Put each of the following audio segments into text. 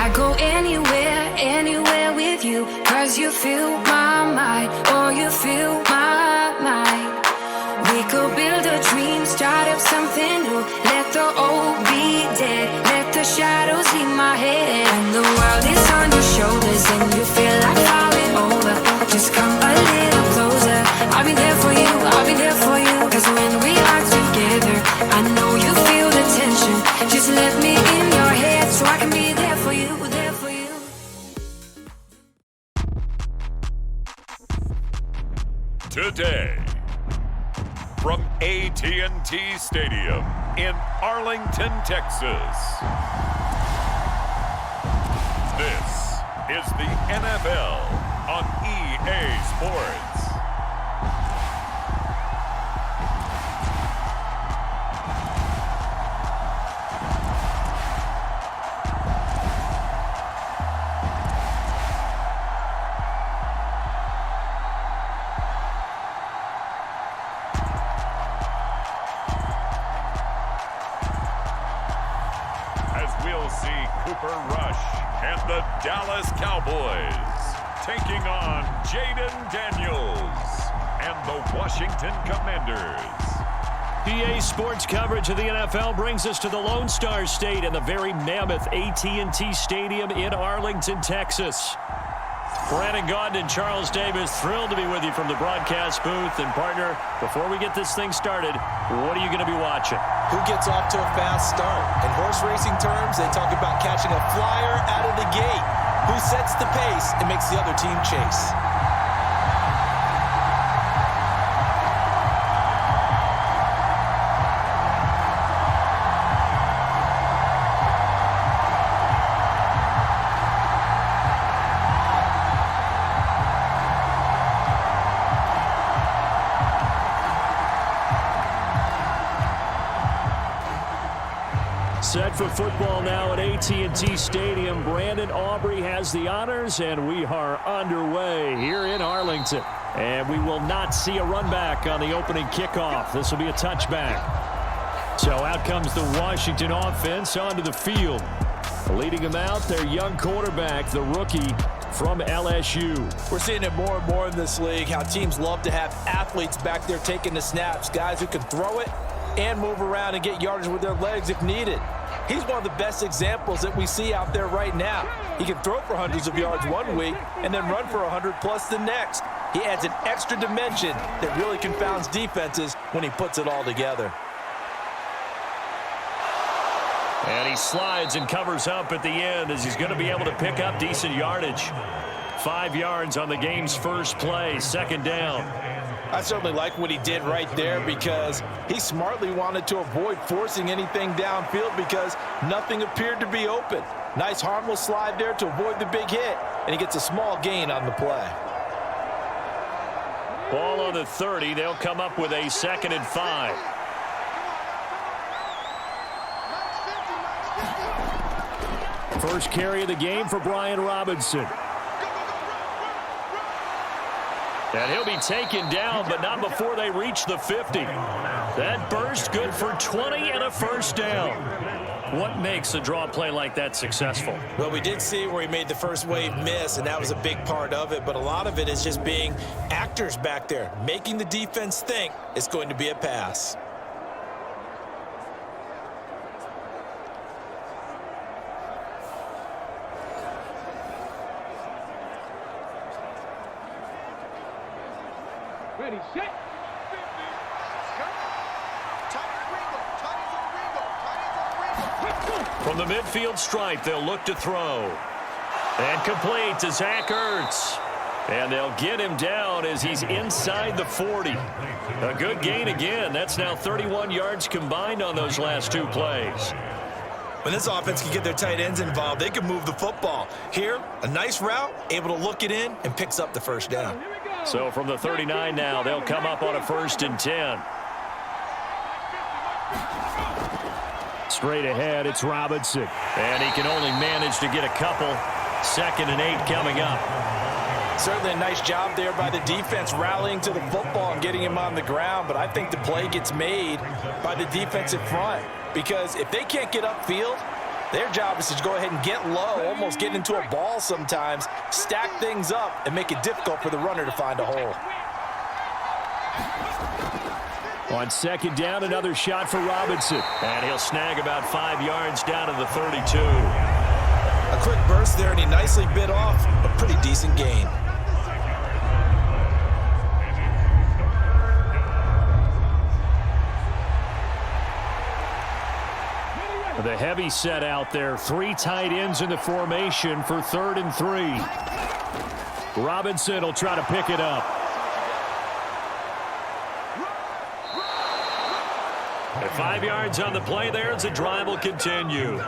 I go anywhere, anywhere with you, 'cause you fill my mind, or you fill my mind. We could build a dream, start up something new. Let the old be dead, let the shadows leave my head. And the world is on your shoulders and you feel like falling over. Just come a little closer. I'll be there for you, I'll be there for you. 'Cause when we are together, I know you feel the tension. Just let me in your head so I can be there for you, there for you. Today, from AT&T Stadium in Arlington, Texas, this is the NFL on EA Sports. And the Dallas Cowboys taking on Jaden Daniels and the Washington Commanders. EA Sports coverage of the NFL brings us to the Lone Star State and the very mammoth AT&T Stadium in Arlington, Texas. Brandon Gaudin and Charles Davis, thrilled to be with you from the broadcast booth. And partner, before we get this thing started, what are you going to be watching? Who gets off to a fast start? In horse racing terms, they talk about catching a flyer out of the gate. Who sets the pace and makes the other team chase? Set for football now at AT&T Stadium. Brandon Aubrey has the honors, and we are underway here in Arlington. And we will not see a run back on the opening kickoff. This will be a touchback. So out comes the Washington offense onto the field. Leading them out, their young quarterback, the rookie from LSU. We're seeing it more and more in this league, how teams love to have athletes back there taking the snaps, guys who can throw it and move around and get yardage with their legs if needed. He's one of the best examples that we see out there right now. He can throw for hundreds of yards one week and then run for 100+ the next. He adds an extra dimension that really confounds defenses when he puts it all together. And he slides and covers up at the end as he's going to be able to pick up decent yardage. 5 yards on the game's first play, second down. I certainly like what he did right there because he smartly wanted to avoid forcing anything downfield because nothing appeared to be open. Nice harmless slide there to avoid the big hit, and he gets a small gain on the play. Ball on the 30. They'll come up with a 2nd and 5. First carry of the game for Brian Robinson. And he'll be taken down, but not before they reach the 50. That burst good for 20 and a first down. What makes a draw play like that successful? Well, we did see where he made the first wave miss, and that was a big part of it. But a lot of it is just being actors back there, making the defense think it's going to be a pass. Ready, set. From the midfield stripe, they'll look to throw. And complete to Zach Ertz. And they'll get him down as he's inside the 40. A good gain again. That's now 31 yards combined on those last 2 plays. When this offense can get their tight ends involved, they can move the football. Here, a nice route, able to look it in, and picks up the first down. So from the 39 now, they'll come up on a 1st and 10. Straight ahead, it's Robinson. And he can only manage to get a couple. 2nd and 8 coming up. Certainly a nice job there by the defense rallying to the football and getting him on the ground, but I think the play gets made by the defensive front because if they can't get upfield, Their job is to go ahead and get low, almost get into a ball sometimes, stack things up, and make it difficult for the runner to find a hole. On second down, another shot for Robinson. And he'll snag about 5 yards down to the 32. A quick burst there, and he nicely bit off a pretty decent gain. The heavy set out there. 3 tight ends in the formation for 3rd and 3. Robinson will try to pick it up. At 5 yards on the play there as the drive will continue.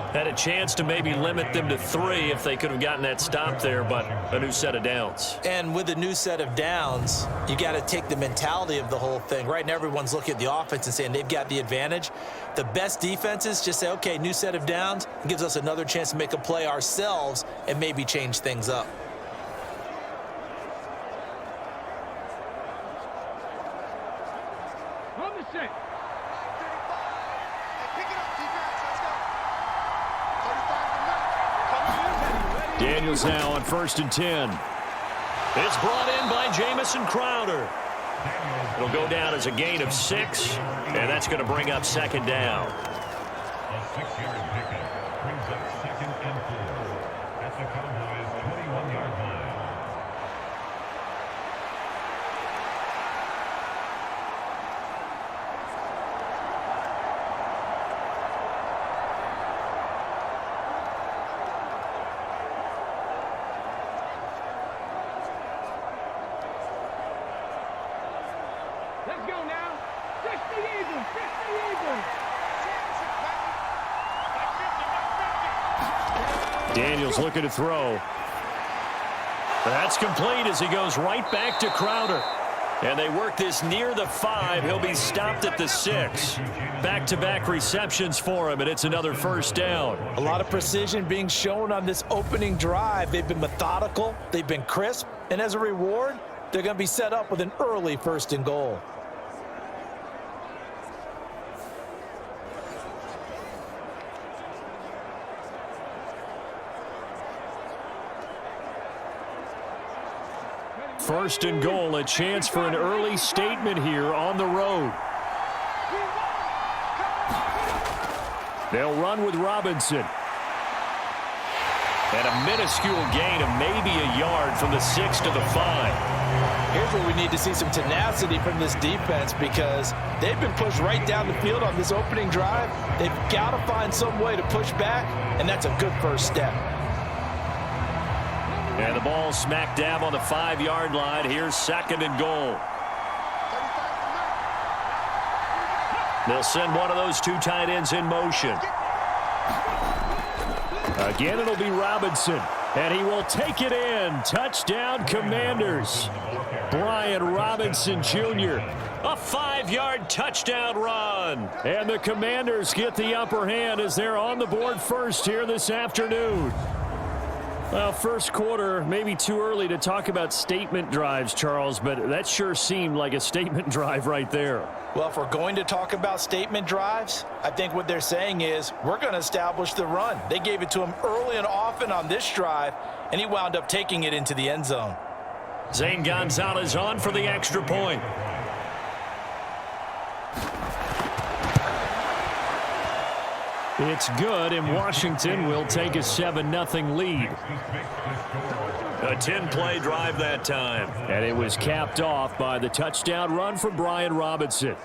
Had a chance to maybe limit them to 3 if they could have gotten that stop there, but a new set of downs. And with a new set of downs, you got to take the mentality of the whole thing. Right now, everyone's looking at the offense and saying they've got the advantage. The best defenses just say, okay, new set of downs. It gives us another chance to make a play ourselves and maybe change things up. Daniels now on 1st and 10. It's brought in by Jamison Crowder. It'll go down as a gain of 6, and that's going to bring up 2nd down. A 6-yard pickup brings up 2nd and 4 at the Cowboys' 21-yard line. Let's go now. 60 Eagles, 60 Eagles. Daniels looking to throw. That's complete as he goes right back to Crowder. And they work this near the 5. He'll be stopped at the 6. Back-to-back receptions for him, and it's another 1st down. A lot of precision being shown on this opening drive. They've been methodical. They've been crisp. And as a reward, they're going to be set up with an early 1st and goal. First and goal, a chance for an early statement here on the road. They'll run with Robinson. And a minuscule gain of maybe a yard from the 6 to the 5. Here's where we need to see some tenacity from this defense because they've been pushed right down the field on this opening drive. They've got to find some way to push back, and that's a good first step. And the ball smack dab on the 5-yard line. Here's 2nd and goal. They'll send one of those 2 tight ends in motion. Again, it'll be Robinson. And he will take it in. Touchdown, Commanders. Brian Robinson Jr. A 5-yard touchdown run. And the Commanders get the upper hand as they're on the board first here this afternoon. Well, first quarter, maybe too early to talk about statement drives, Charles, but that sure seemed like a statement drive right there. Well, if we're going to talk about statement drives, I think what they're saying is we're going to establish the run. They gave it to him early and often on this drive, and he wound up taking it into the end zone. Zane Gonzalez on for the extra point. It's good, and Washington will take a 7-0 lead. A 10-play drive that time. And it was capped off by the touchdown run for Brian Robinson.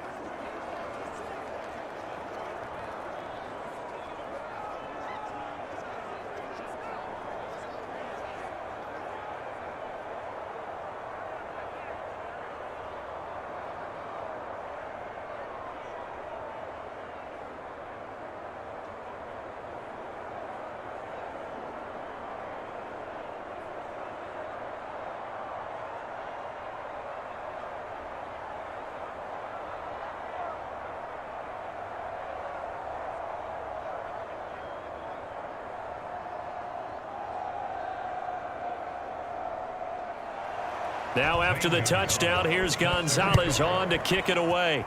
Now after the touchdown, here's Gonzalez on to kick it away.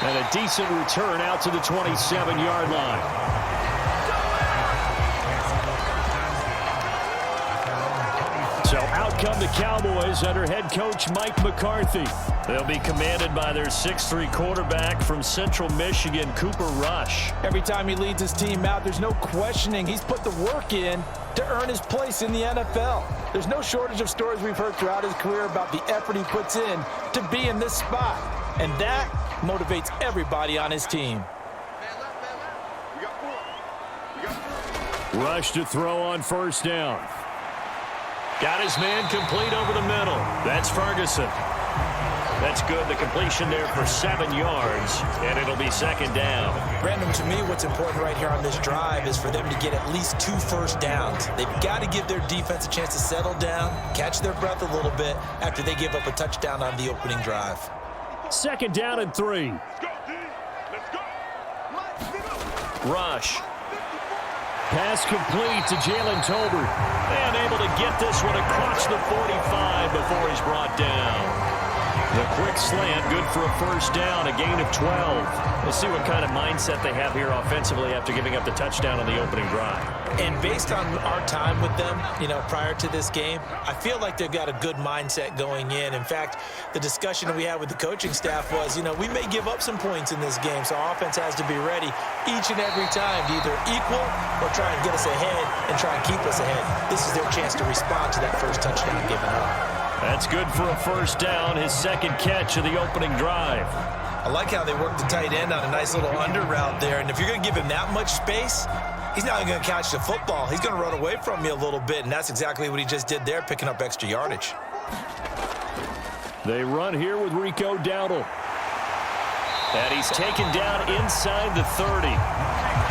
And a decent return out to the 27-yard line. So out come the Cowboys under head coach Mike McCarthy. They'll be commanded by their 6'3" quarterback from Central Michigan, Cooper Rush. Every time he leads his team out, there's no questioning. He's put the work in to earn his place in the NFL. There's no shortage of stories we've heard throughout his career about the effort he puts in to be in this spot. And that motivates everybody on his team. Rush to throw on first down. Got his man complete over the middle. That's Ferguson. That's good. The completion there for 7 yards, and it'll be second down. Brandon, to me, what's important right here on this drive is for them to get at least 2 first downs. They've got to give their defense a chance to settle down, catch their breath a little bit after they give up a touchdown on the opening drive. Second down and 3. Rush. Pass complete to Jalen Tolbert. And able to get this one across the 45 before he's brought down. The quick slant, good for a first down, a gain of 12. We'll see what kind of mindset they have here offensively after giving up the touchdown on the opening drive. And based on our time with them, prior to this game, I feel like they've got a good mindset going in. In fact, the discussion we had with the coaching staff was, we may give up some points in this game, so our offense has to be ready each and every time to either equal or try and get us ahead and try and keep us ahead. This is their chance to respond to that first touchdown given up. That's good for a first down, his second catch of the opening drive. I like how they work the tight end on a nice little under route there, and if you're going to give him that much space, he's not going to catch the football. He's going to run away from you a little bit, and that's exactly what he just did there, picking up extra yardage. They run here with Rico Dowdle. And he's taken down inside the 30.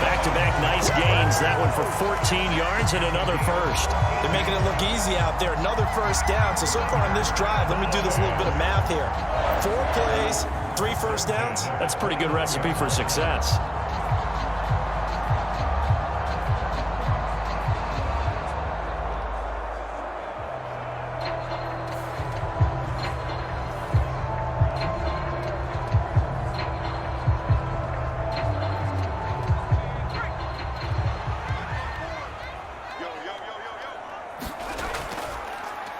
Back-to-back nice gains. That one for 14 yards and another first. They're making it look easy out there. Another first down. So far on this drive, let me do this little bit of math here. 4 plays, 3 first downs. That's a pretty good recipe for success.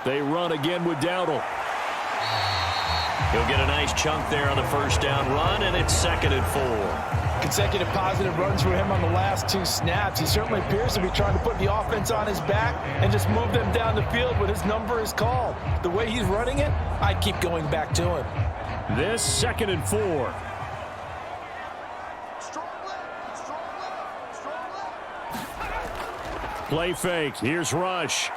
They run again with Dowdle. He'll get a nice chunk there on the first down run, and it's 2nd and 4. Consecutive positive runs for him on the last 2 snaps. He certainly appears to be trying to put the offense on his back and just move them down the field when his number is called. The way he's running it, I'd keep going back to him. This 2nd and 4. Play fake. Here's Rush.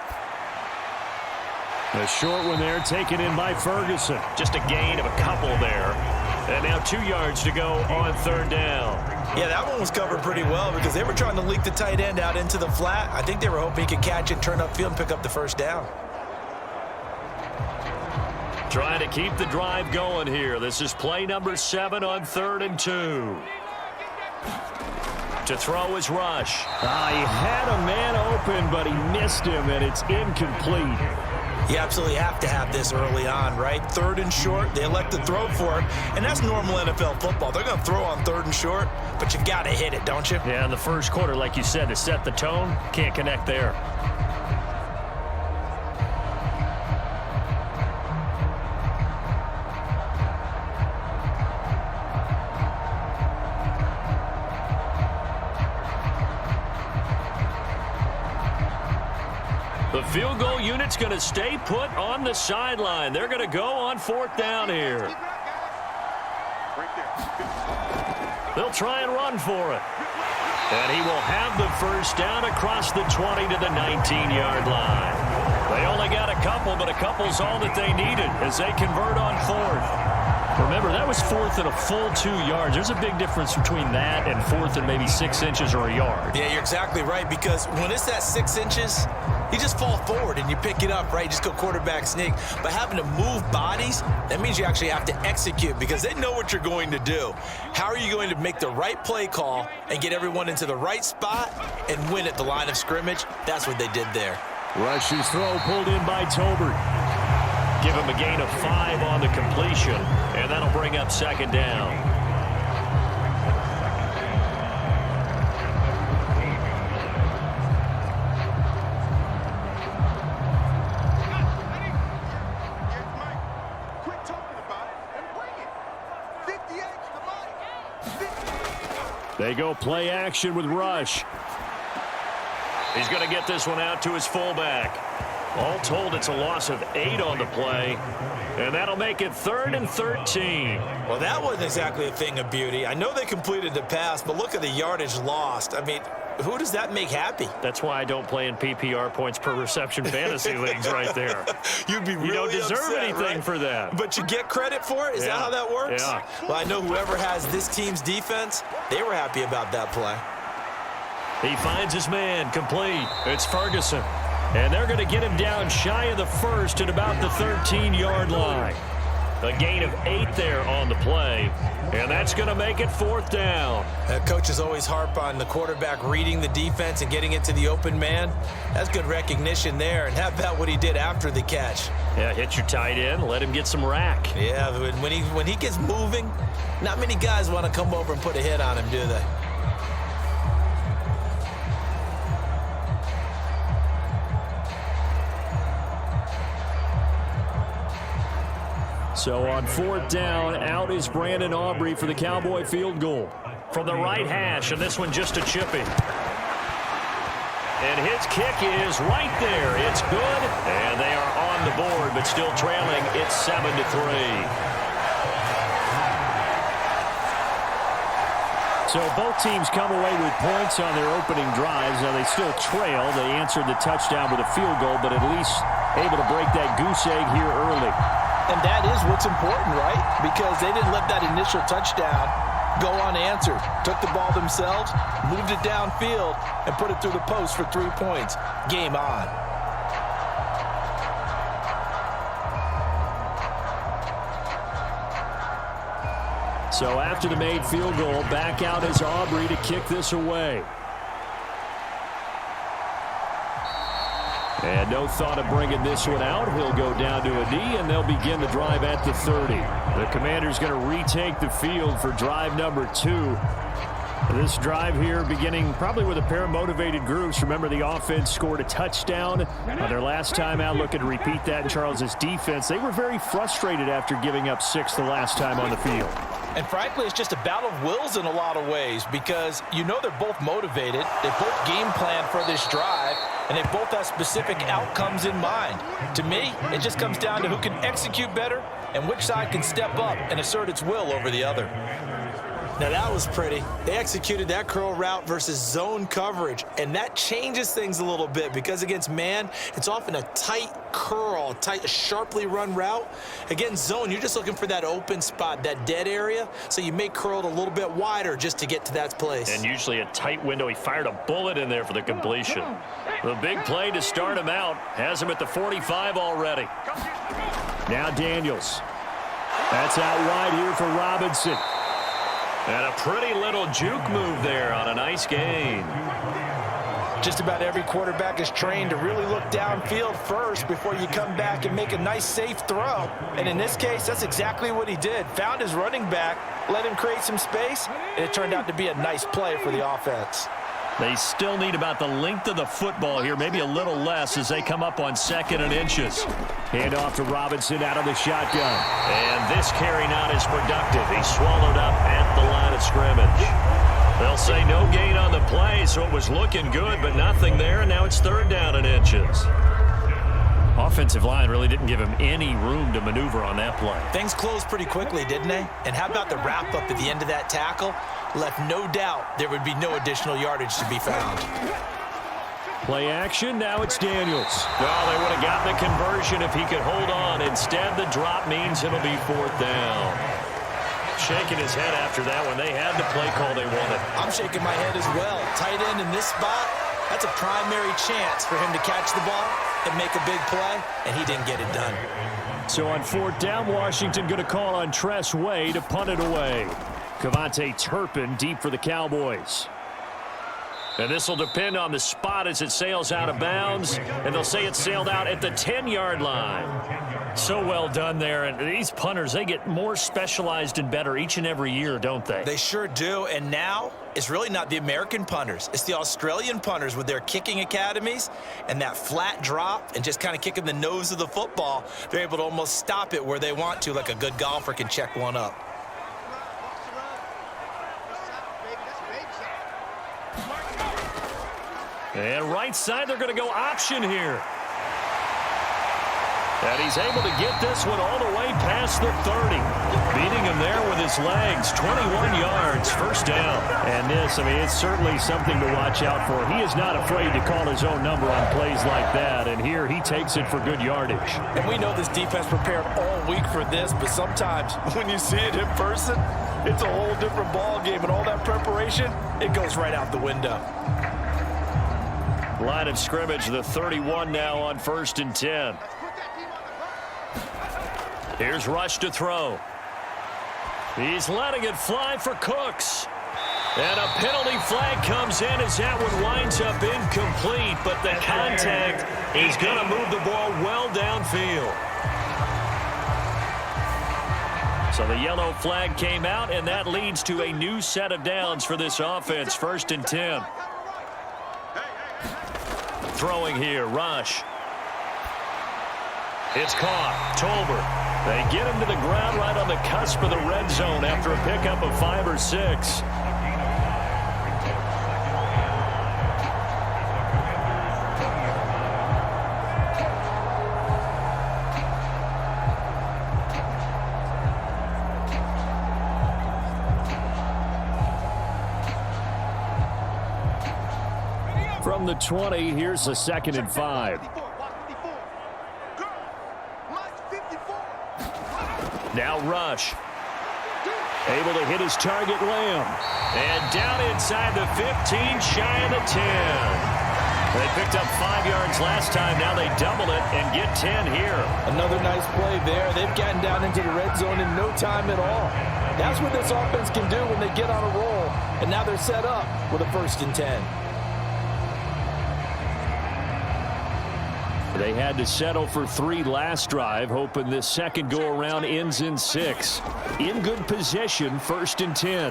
A short one there, taken in by Ferguson. Just a gain of a couple there. And now 2 yards to go on 3rd down. Yeah, that one was covered pretty well because they were trying to leak the tight end out into the flat. I think they were hoping he could catch it, turn upfield, and pick up the first down. Trying to keep the drive going here. This is play number 7 on 3rd and 2. To throw is Rush. He had a man open, but he missed him, and it's incomplete. You absolutely have to have this early on, right? 3rd and short, they elect to throw for it, and that's normal NFL football. They're going to throw on 3rd and short, but you got to hit it, don't you? Yeah, in the first quarter, like you said, to set the tone, can't connect there. The field goal unit's going to stay put on the sideline. They're going to go on 4th down here. They'll try and run for it. And he will have the first down across the 20 to the 19-yard line. They only got a couple, but a couple's all that they needed as they convert on 4th. Remember, that was 4th and a full 2 yards. There's a big difference between that and 4th and maybe 6 inches or a yard. Yeah, you're exactly right, because when it's that 6 inches, you just fall forward and you pick it up, right? You just go quarterback sneak. But having to move bodies, that means you actually have to execute because they know what you're going to do. How are you going to make the right play call and get everyone into the right spot and win at the line of scrimmage? That's what they did there. Rush's throw pulled in by Tolbert. Give him a gain of 5 on the completion, and that'll bring up 2nd down. They go play action with Rush. He's going to get this one out to his fullback. All told, it's a loss of 8 on the play, and that'll make it 3rd and 13. Well, that wasn't exactly a thing of beauty. I know they completed the pass, but look at the yardage lost. I mean, who does that make happy? That's why I don't play in PPR points per reception fantasy leagues right there. You'd be really You don't deserve upset, anything right? for that. But you get credit for it? Is that how that works? Yeah. Well, I know whoever has this team's defense, they were happy about that play. He finds his man complete. It's Ferguson. And they're going to get him down shy of the first at about the 13-yard line. A gain of 8 there on the play, and that's going to make it 4th down. Coaches always harp on the quarterback reading the defense and getting it to the open man. That's good recognition there, and how about what he did after the catch? Yeah, hit your tight end, let him get some rack. Yeah, when he gets moving, not many guys want to come over and put a hit on him, do they? So on 4th down, out is Brandon Aubrey for the Cowboy field goal. From the right hash, and this one just a chippy. And his kick is right there. It's good, and they are on the board, but still trailing. It's 7-3. So both teams come away with points on their opening drives. Now they still trail. They answered the touchdown with a field goal, but at least able to break that goose egg here early. And that is what's important, right? Because they didn't let that initial touchdown go unanswered. Took the ball themselves, moved it downfield, and put it through the post for 3 points. Game on. So after the made field goal, back out is Aubrey to kick this away. And no thought of bringing this one out. He'll go down to a knee, and they'll begin the drive at the 30. The Commanders going to retake the field for drive number 2. This drive here beginning probably with a pair of motivated groups. Remember, the offense scored a touchdown on their last time out. Looking to repeat that in Charles's defense. They were very frustrated after giving up 6 the last time on the field. And frankly, it's just a battle of wills in a lot of ways because you know they're both motivated. They both game plan for this drive, and they both have specific outcomes in mind. To me, it just comes down to who can execute better and which side can step up and assert its will over the other. Now that was pretty. They executed that curl route versus zone coverage, and that changes things a little bit because against man, it's often a tight curl, a sharply run route. Against zone, you're just looking for that open spot, that dead area, so you may curl it a little bit wider just to get to that place. And usually a tight window. He fired a bullet in there for the completion. The big play to start him out has him at the 45 already. Now Daniels. That's out wide here for Robinson. And a pretty little juke move there on a nice gain. Just about every quarterback is trained to really look downfield first before you come back and make a nice, safe throw. And in this case, that's exactly what he did. Found his running back, let him create some space, and it turned out to be a nice play for the offense. They still need about the length of the football here, maybe a little less as they come up on 2nd and inches. Hand off to Robinson out of the shotgun. And this carry not as productive. He's swallowed up at the line of scrimmage. They'll say no gain on the play, so it was looking good, but nothing there, and now it's 3rd down and inches. Offensive line really didn't give him any room to maneuver on that play. Things closed pretty quickly, didn't they? And how about the wrap-up at the end of that tackle? Left no doubt there would be no additional yardage to be found. Play action, now it's Daniels. Well, they would have gotten the conversion if he could hold on. Instead, the drop means it'll be 4th down. Shaking his head after that one. They had the play call they wanted. I'm shaking my head as well. Tight end in this spot, that's a primary chance for him to catch the ball and make a big play, and he didn't get it done. So on 4th down, Washington going to call on Tress Way to punt it away. Cavante Turpin deep for the Cowboys. And this will depend on the spot as it sails out of bounds. And they'll say it sailed out at the 10-yard line. So well done there. And these punters, they get more specialized and better each and every year, don't they? They sure do. And now it's really not the American punters. It's the Australian punters with their kicking academies and that flat drop and just kind of kicking the nose of the football. They're able to almost stop it where they want to, like a good golfer can check one up. And right side, they're going to go option here. And he's able to get this one all the way past the 30. Beating him there with his legs. 21 yards, first down. And this, it's certainly something to watch out for. He is not afraid to call his own number on plays like that. And here he takes it for good yardage. And we know this defense prepared all week for this, but sometimes when you see it in person, it's a whole different ball game. And all that preparation, it goes right out the window. Line of scrimmage, the 31 now on 1st and 10. Here's Rush to throw. He's letting it fly for Cooks. And a penalty flag comes in as that one winds up incomplete, but the contact is going to move the ball well downfield. So the yellow flag came out, and that leads to a new set of downs for this offense, 1st and 10. Throwing here, Rush. It's caught. Tolbert. They get him to the ground right on the cusp of the red zone after a pickup of 5 or 6. From the 20, here's a 2nd and 5. Now Rush. Able to hit his target, Lamb. And down inside the 15, shy of the 10. They picked up 5 yards last time. Now they double it and get 10 here. Another nice play there. They've gotten down into the red zone in no time at all. That's what this offense can do when they get on a roll. And now they're set up with a 1st and 10. They had to settle for 3 last drive, hoping this second go-around ends in 6. In good position, 1st and 10.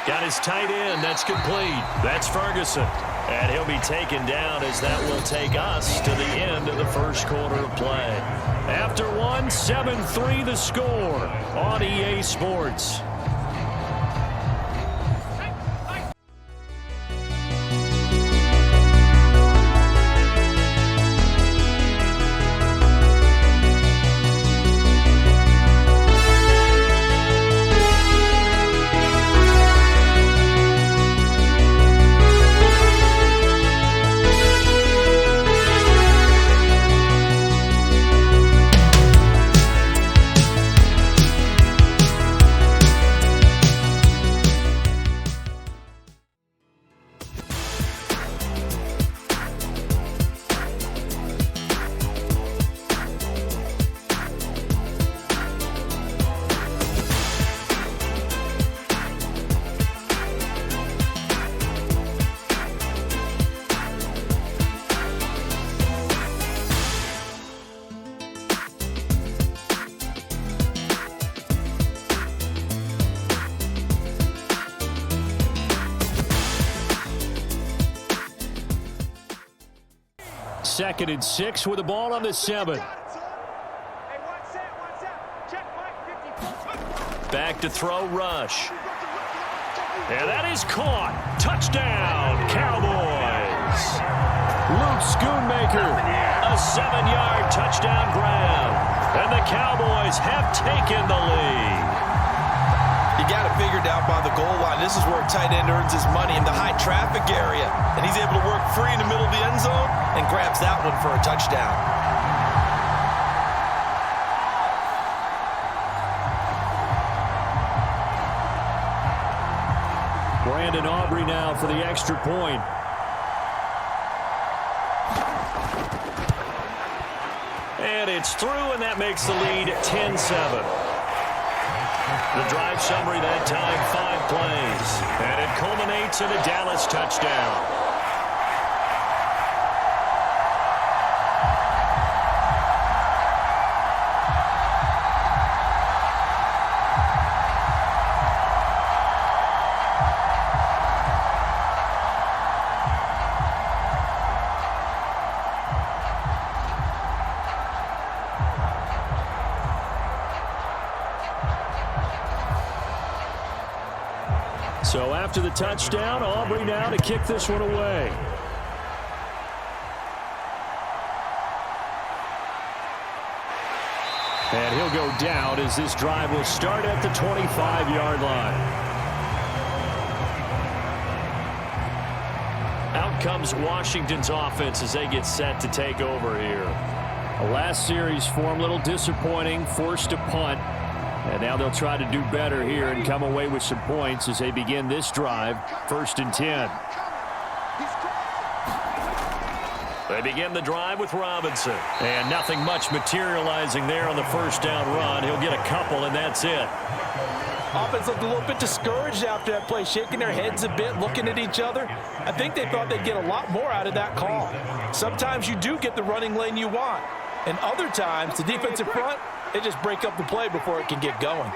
Got his tight end. That's complete. That's Ferguson. And he'll be taken down as that will take us to the end of the first quarter of play. After one, 7-3 the score on EA Sports. Second and 6 with the ball on the 7. Back to throw, Rush. And that is caught. Touchdown, Cowboys. Luke Schoonmaker, a 7-yard touchdown grab. And the Cowboys have taken the lead. You got it figured out by the goal line. This is where a tight end earns his money, in the high traffic area. And he's able to work free in the middle of the end zone and grabs that one for a touchdown. Brandon Aubrey now for the extra point. And it's through, and that makes the lead 10-7. The drive summary that time, 5 plays. And it culminates in a Dallas touchdown. So after the touchdown, Aubrey now to kick this one away. will go down as this drive will start at the 25-yard line. Out comes Washington's offense as they get set to take over here. The last series form a little disappointing, forced a punt. And now they'll try to do better here and come away with some points as they begin this drive, 1st and 10. They begin the drive with Robinson. And nothing much materializing there on the first down run. He'll get a couple, and that's it. Offense looked a little bit discouraged after that play, shaking their heads a bit, looking at each other. I think they thought they'd get a lot more out of that call. Sometimes you do get the running lane you want. And other times, the defensive front, they just break up the play before it can get going.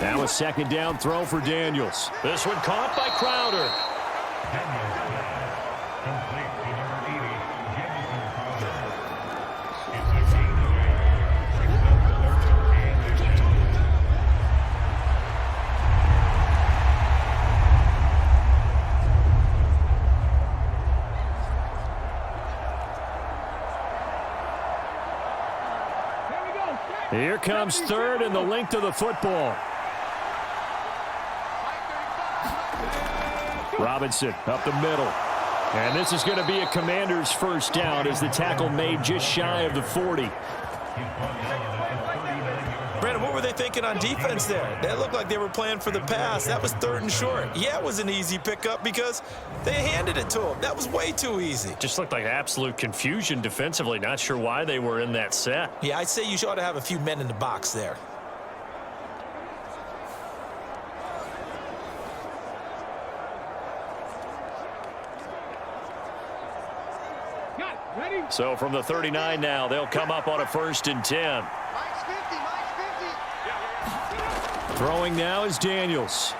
Now a 2nd down throw for Daniels. This one caught by Crowder. Complete to number 80, Jamison Crowder. It's a gain away. Brings up 3rd and 10. Here comes 3rd and the length of the football. Robinson up the middle. And this is going to be a Commander's first down as the tackle made just shy of the 40. Brandon, what were they thinking on defense there? They looked like they were playing for the pass. That was 3rd and short. Yeah, it was an easy pickup because they handed it to him. That was way too easy. Just looked like absolute confusion defensively. Not sure why they were in that set. Yeah, I'd say you ought to have a few men in the box there. So from the 39 now, they'll come up on a 1st and 10. Throwing now is Daniels.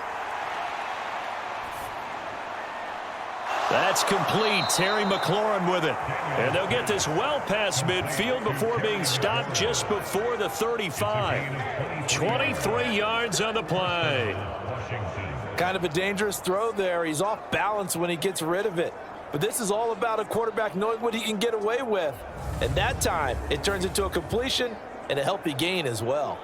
That's complete. Terry McLaurin with it. And they'll get this well past midfield before being stopped just before the 35. 23 yards on the play. Kind of a dangerous throw there. He's off balance when he gets rid of it. But this is all about a quarterback knowing what he can get away with. And that time, it turns into a completion and a healthy gain as well.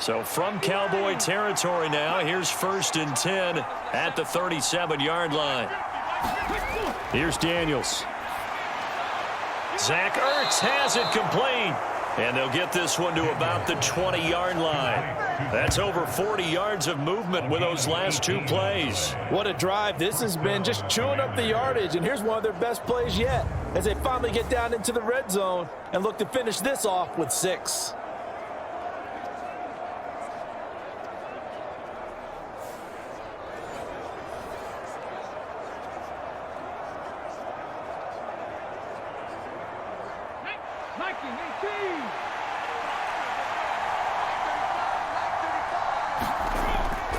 So from Cowboy territory now, here's 1st and 10 at the 37-yard line. Here's Daniels. Zach Ertz has it complete. And they'll get this one to about the 20-yard line. That's over 40 yards of movement with those last 2 plays. What a drive this has been, just chewing up the yardage. And here's one of their best plays yet as they finally get down into the red zone and look to finish this off with 6.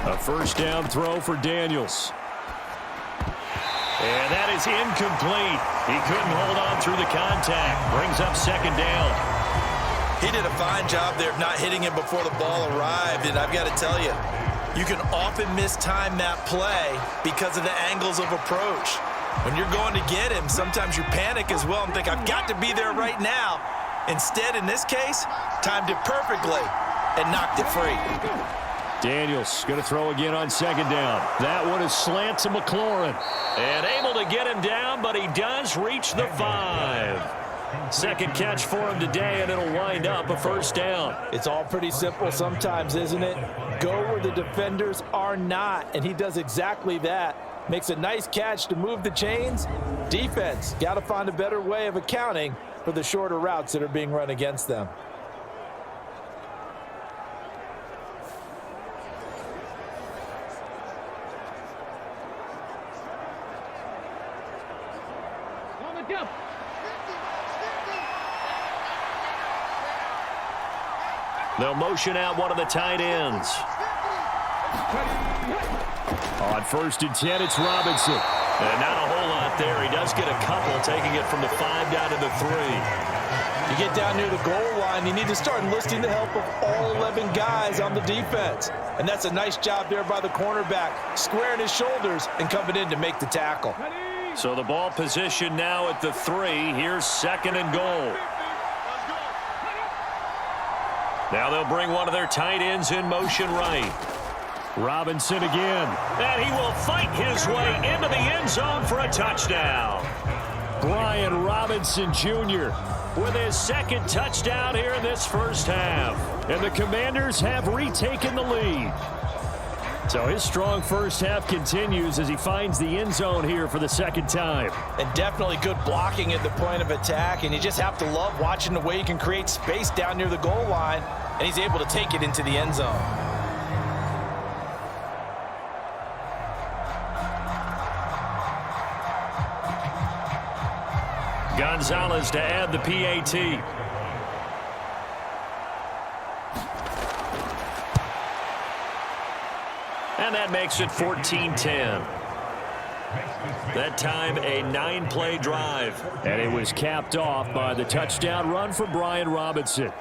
A 1st down throw for Daniels. And that is incomplete. He couldn't hold on through the contact. Brings up 2nd down. He did a fine job there of not hitting him before the ball arrived. And I've got to tell you, you can often mistime that play because of the angles of approach. When you're going to get him, sometimes you panic as well and think, I've got to be there right now. Instead, in this case, timed it perfectly and knocked it free. Daniels going to throw again on 2nd down. That one is slant to McLaurin. And able to get him down, but he does reach the 5. Second catch for him today, and it'll wind up a 1st down. It's all pretty simple sometimes, isn't it? Go where the defenders are not, and he does exactly that. Makes a nice catch to move the chains. Defense got to find a better way of accounting for the shorter routes that are being run against them. They'll motion out one of the tight ends. On 1st and 10, it's Robinson. And not a whole lot there. He does get a couple, taking it from the 5 down to the 3. You get down near the goal line, you need to start enlisting the help of all 11 guys on the defense. And that's a nice job there by the cornerback, squaring his shoulders and coming in to make the tackle. So the ball position now at the 3. Here's 2nd and goal. Now they'll bring one of their tight ends in motion right. Robinson again. And he will fight his way into the end zone for a touchdown. Brian Robinson Jr. with his 2nd touchdown here in this first half. And the Commanders have retaken the lead. So his strong first half continues as he finds the end zone here for the 2nd time. And definitely good blocking at the point of attack, and you just have to love watching the way he can create space down near the goal line, and he's able to take it into the end zone. Gonzalez to add the PAT. And that makes it 14-10. That time a 9-play drive. And it was capped off by the touchdown run for Brian Robinson.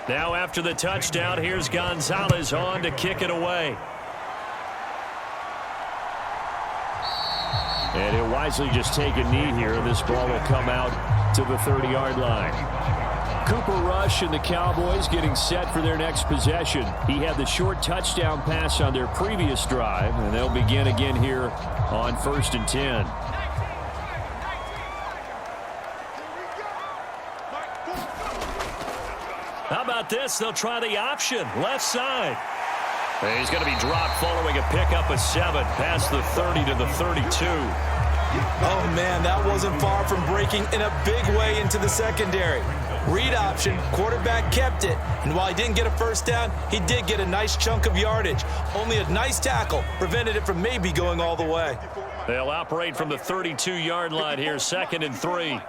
Now after the touchdown, here's Gonzalez on to kick it away. And he'll wisely just take a knee here. This ball will come out to the 30-yard line. Cooper Rush and the Cowboys getting set for their next possession. He had the short touchdown pass on their previous drive, and they'll begin again here on 1st and 10. How about this? They'll try the option. Left side. And he's going to be dropped following a pickup of 7 past the 30 to the 32. Oh, man, that wasn't far from breaking in a big way into the secondary. Read option, quarterback kept it, and while he didn't get a first down, he did get a nice chunk of yardage. Only a nice tackle prevented it from maybe going all the way. They'll operate from the 32-yard line here, 2nd and 3.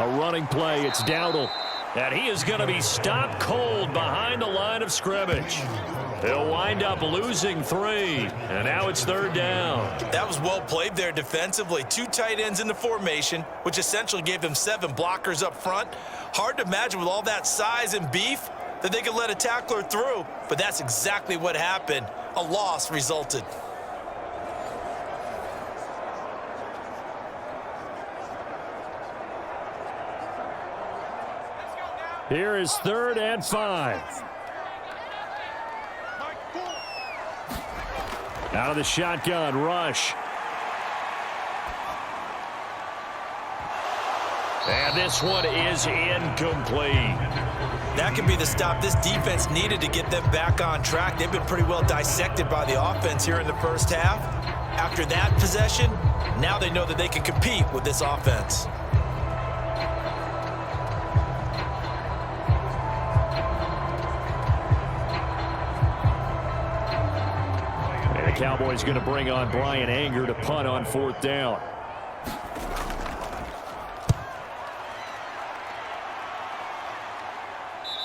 A running play, it's Dowdle. And he is going to be stopped cold behind the line of scrimmage. He'll wind up losing 3, and now it's 3rd down. That was well played there defensively. 2 tight ends in the formation, which essentially gave them 7 blockers up front. Hard to imagine with all that size and beef that they could let a tackler through, but that's exactly what happened. A loss resulted. Here is 3rd and 5. Out of the shotgun, Rush. And this one is incomplete. That could be the stop this defense needed to get them back on track. They've been pretty well dissected by the offense here in the first half. After that possession, now they know that they can compete with this offense. The Cowboys going to bring on Brian Anger to punt on 4th down.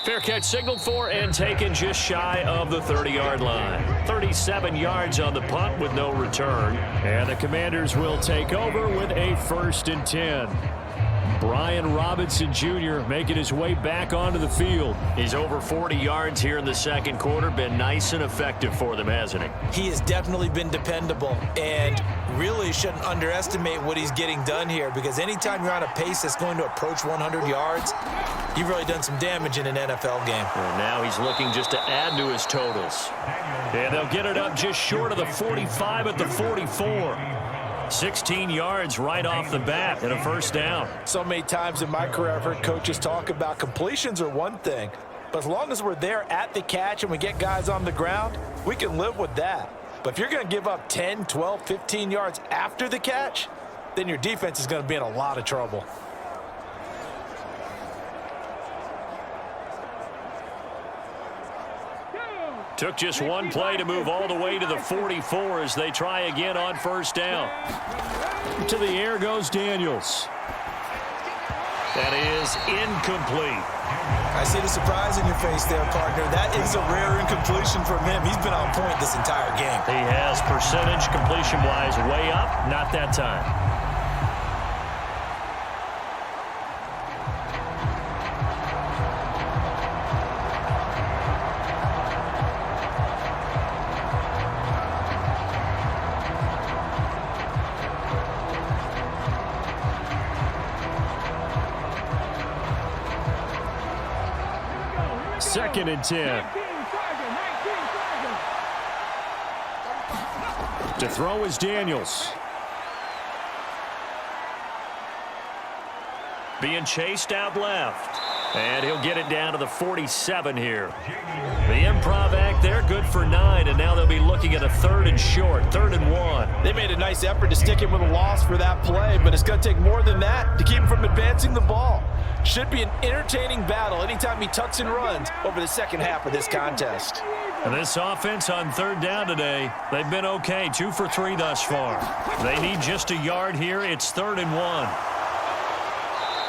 Fair catch signaled for and taken just shy of the 30-yard line. 37 yards on the punt with no return. And the Commanders will take over with a 1st and 10. Brian Robinson Jr. making his way back onto the field. He's over 40 yards here in the 2nd quarter. Been nice and effective for them, hasn't he? He has definitely been dependable, and really shouldn't underestimate what he's getting done here, because anytime you're on a pace that's going to approach 100 yards, you've really done some damage in an NFL game. And now he's looking just to add to his totals. And they'll get it up just short of the 45 at the 44. 16 yards right off the bat and a 1st down. So many times in my career I've heard coaches talk about completions are one thing, but as long as we're there at the catch and we get guys on the ground, we can live with that. But if you're going to give up 10, 12, 15 yards after the catch, then your defense is going to be in a lot of trouble. Took just one play to move all the way to the 44 as they try again on first down. To the air goes Daniels. That is incomplete. I see the surprise in your face there, partner. That is a rare incompletion from him. He's been on point this entire game. He has percentage completion-wise way up, not that time. Second and 10. To throw is Daniels. Being chased out left. And he'll get it down to the 47 here. The improv act there, good for 9, and now they'll be looking at a 3rd and short, 3rd and 1. They made a nice effort to stick him with a loss for that play, but it's going to take more than that to keep him from advancing the ball. Should be an entertaining battle anytime he tucks and runs over the second half of this contest. And this offense on 3rd down today, they've been okay, 2 for 3 thus far. They need just a yard here. It's 3rd and 1.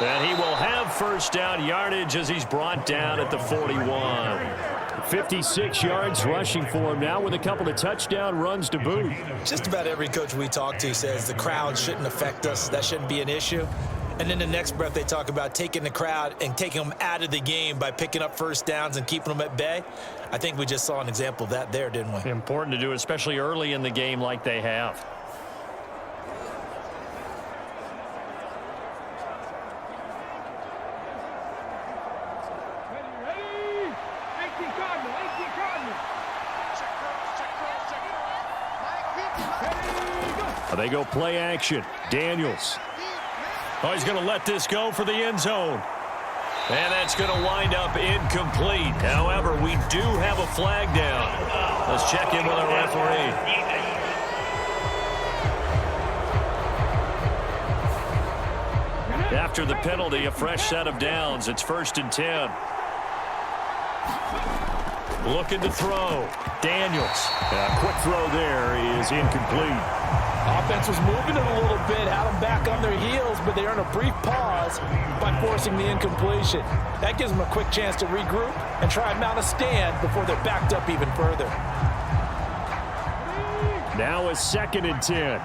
And he will have first down yardage as he's brought down at the 41. 56 yards rushing for him now with a couple of touchdown runs to boot. Just about every coach we talk to says the crowd shouldn't affect us. That shouldn't be an issue. And then the next breath they talk about taking the crowd and taking them out of the game by picking up first downs and keeping them at bay. I think we just saw an example of that there, didn't we? Important to do, especially early in the game like they have. They go play action. Daniels. Oh, he's going to let this go for the end zone. And that's going to wind up incomplete. However, we do have a flag down. Let's check in with our referee. After the penalty, a fresh set of downs. It's 1st and 10. Looking to throw. Daniels. A quick throw there is incomplete. Offense was moving it a little bit, had them back on their heels, but they earn a brief pause by forcing the incompletion. That gives them a quick chance to regroup and try and mount a stand before they're backed up even further. Now a 2nd and 10.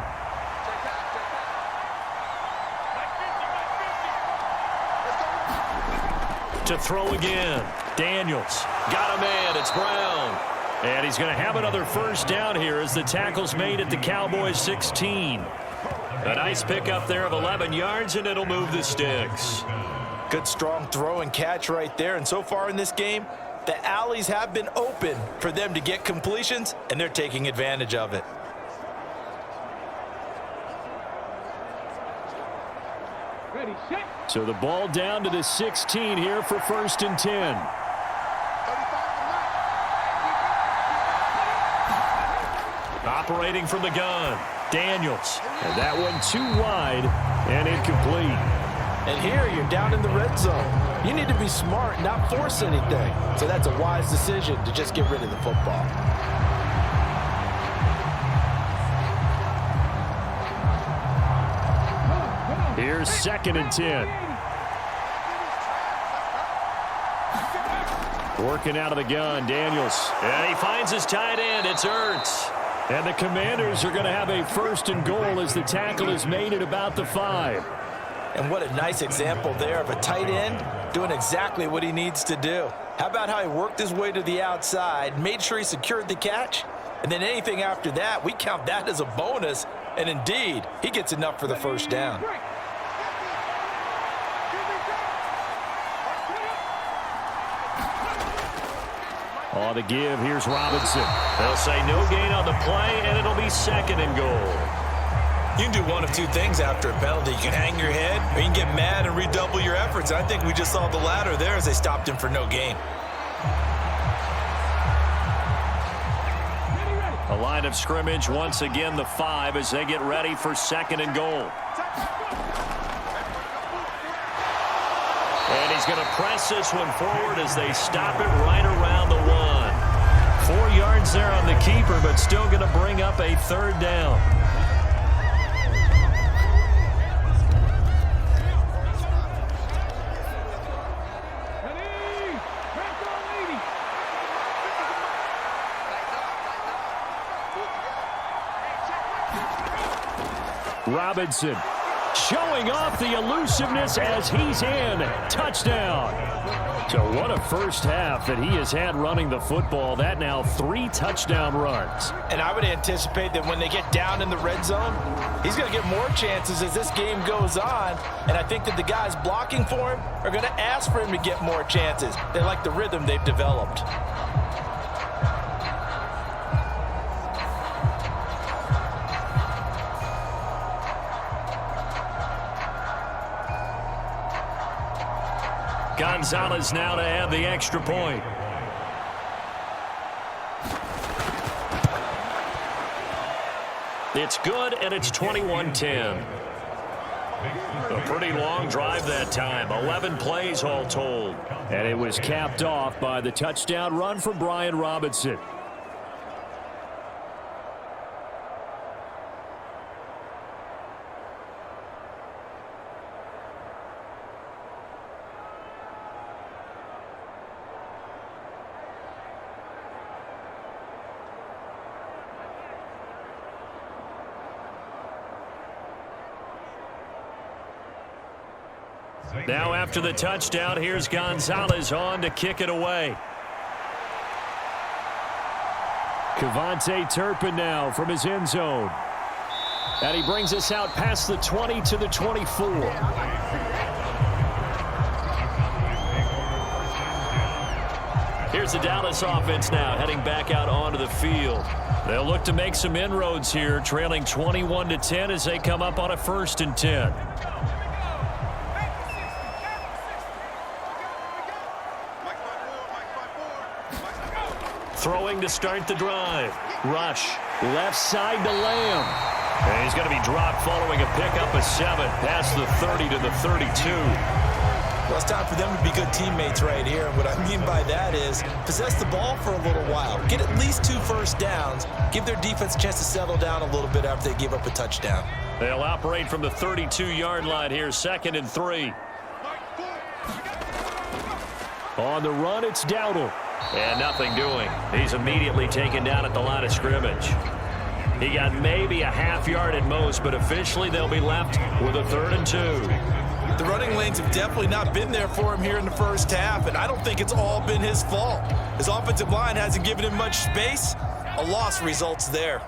To throw again. Daniels. Got a man. It's Brown. And he's going to have another first down here as the tackle's made at the Cowboys 16. A nice pickup there of 11 yards, and it'll move the sticks. Good strong throw and catch right there. And so far in this game, the alleys have been open for them to get completions, and they're taking advantage of it. Ready, set. So the ball down to the 16 here for 1st and 10. Operating from the gun, Daniels. And that one too wide and incomplete. And here you're down in the red zone. You need to be smart, not force anything. So that's a wise decision to just get rid of the football. Here's 2nd and 10. Working out of the gun, Daniels. And he finds his tight end. It's Ertz. And the Commanders are going to have a 1st and goal as the tackle is made at about the 5. And what a nice example there of a tight end doing exactly what he needs to do. How about how he worked his way to the outside, made sure he secured the catch, and then anything after that, we count that as a bonus. And indeed, he gets enough for the first down. On the give, here's Robinson. They'll say no gain on the play, and it'll be 2nd and goal. You can do one of two things after a penalty. You can hang your head, or you can get mad and redouble your efforts. I think we just saw the latter there as they stopped him for no gain. A line of scrimmage, once again the 5 as they get ready for 2nd and goal. And he's going to press this one forward as they stop it right around the 1. 4 yards there on the keeper, but still going to bring up a third down. Robinson showing off the elusiveness as he's in. Touchdown. So what a first half that he has had running the football. That now 3 touchdown runs. And I would anticipate that when they get down in the red zone, he's going to get more chances as this game goes on. And I think that the guys blocking for him are going to ask for him to get more chances. They like the rhythm they've developed. Gonzalez now to have the extra point. It's good, and it's 21-10. A pretty long drive that time. 11 plays all told. And it was capped off by the touchdown run from Brian Robinson. Now after the touchdown, here's Gonzalez on to kick it away. Kevontae Turpin now from his end zone. And he brings us out past the 20 to the 24. Here's the Dallas offense now heading back out onto the field. They'll look to make some inroads here, trailing 21-10 as they come up on a 1st and 10. Throwing to start the drive. Rush. Left side to Lamb. And he's going to be dropped following a pickup of 7 past the 30 to the 32. Well, it's time for them to be good teammates right here. And what I mean by that is possess the ball for a little while. Get at least 2 first downs. Give their defense a chance to settle down a little bit after they give up a touchdown. They'll operate from the 32-yard line here, 2nd and 3. On the run, it's Dowdle. And nothing doing. He's immediately taken down at the line of scrimmage. He got maybe a half yard at most, but officially they'll be left with a 3rd and 2. The running lanes have definitely not been there for him here in the first half, and I don't think it's all been his fault. His offensive line hasn't given him much space. A loss results there.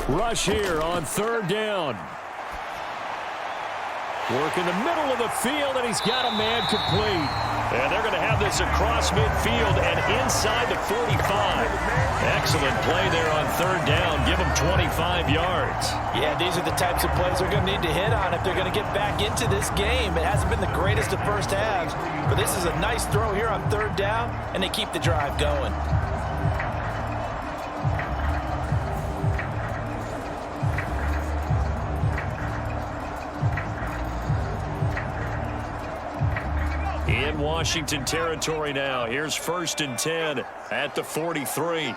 Rush here on 3rd down. Work in the middle of the field, and he's got a man complete. And they're going to have this across midfield and inside the 45. Excellent play there on 3rd down. Give them 25 yards. Yeah, these are the types of plays they're going to need to hit on if they're going to get back into this game. It hasn't been the greatest of first halves, but this is a nice throw here on 3rd down, and they keep the drive going. In Washington territory now. Here's 1st and 10 at the 43.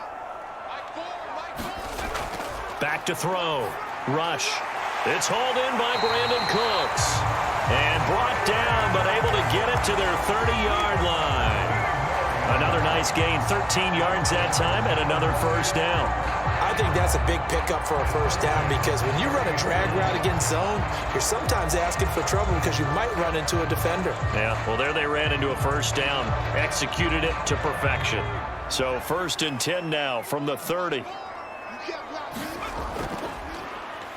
Back to throw. Rush. It's hauled in by Brandon Cooks. And brought down, but able to get it to their 30-yard line. Another nice gain, 13 yards that time, and another 1st down. I think that's a big pickup for a 1st down because when you run a drag route against zone, you're sometimes asking for trouble because you might run into a defender. Yeah, well, there they ran into a 1st down. Executed it to perfection. So 1st and 10 now from the 30.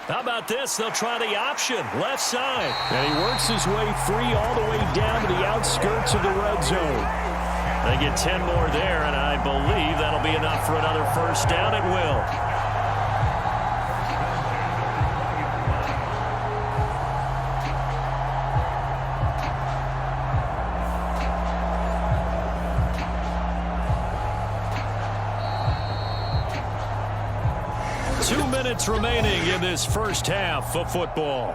How about this? They'll try the option. Left side. And he works his way free all the way down to the outskirts of the red zone. They get 10 more there, and I believe that'll be enough for another 1st down. It will. minutes remaining in this first half of football.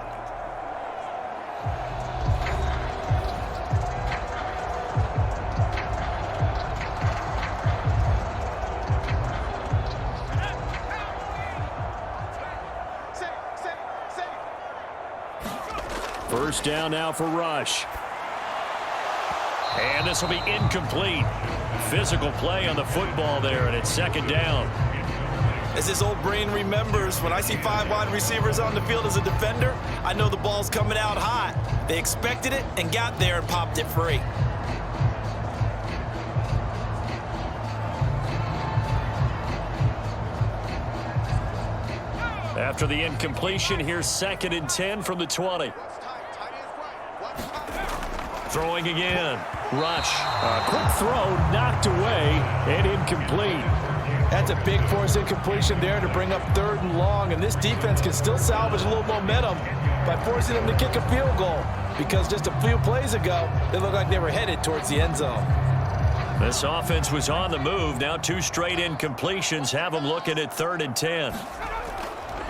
First down now for Rush. And this will be incomplete. Physical play on the football there, and it's second down. As his old brain remembers, when I see 5 wide receivers on the field as a defender, I know the ball's coming out hot. They expected it and got there and popped it free. After the incompletion, here's 2nd and 10 from the 20. Throwing again. Rush. A quick throw knocked away and incomplete. That's a big force incompletion there to bring up 3rd and long, and this defense can still salvage a little momentum by forcing them to kick a field goal, because just a few plays ago, they looked like they were headed towards the end zone. This offense was on the move. Now 2 straight incompletions have them looking at 3rd and 10.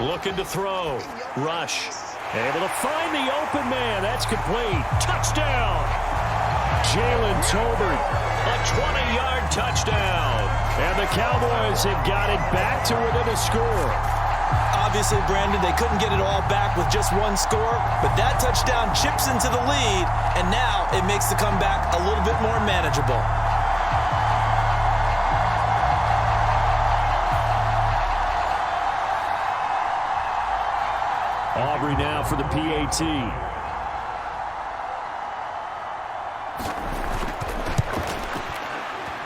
Looking to throw. Rush. Able to find the open man. That's complete. Touchdown. Jalen Tolbert. A 20-yard touchdown. And the Cowboys have got it back to within a score. Obviously, Brandon, they couldn't get it all back with just 1 score, but that touchdown chips into the lead, and now it makes the comeback a little bit more manageable. Aubrey now for the PAT.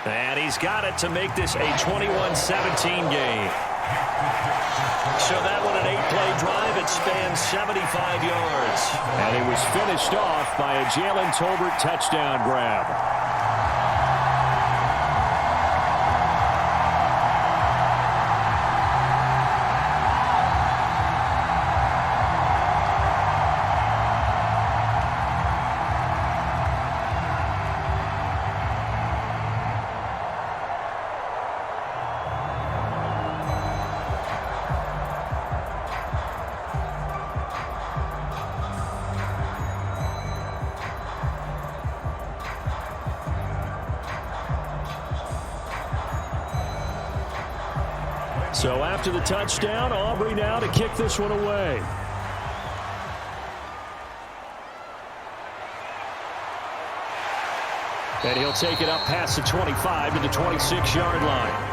And he's got it to make this a 21-17 game. So that one an 8-play drive. It spans 75 yards. And it was finished off by a Jalen Tolbert touchdown grab. So after the touchdown, Aubrey now to kick this one away. And he'll take it up past the 25 to the 26-yard line.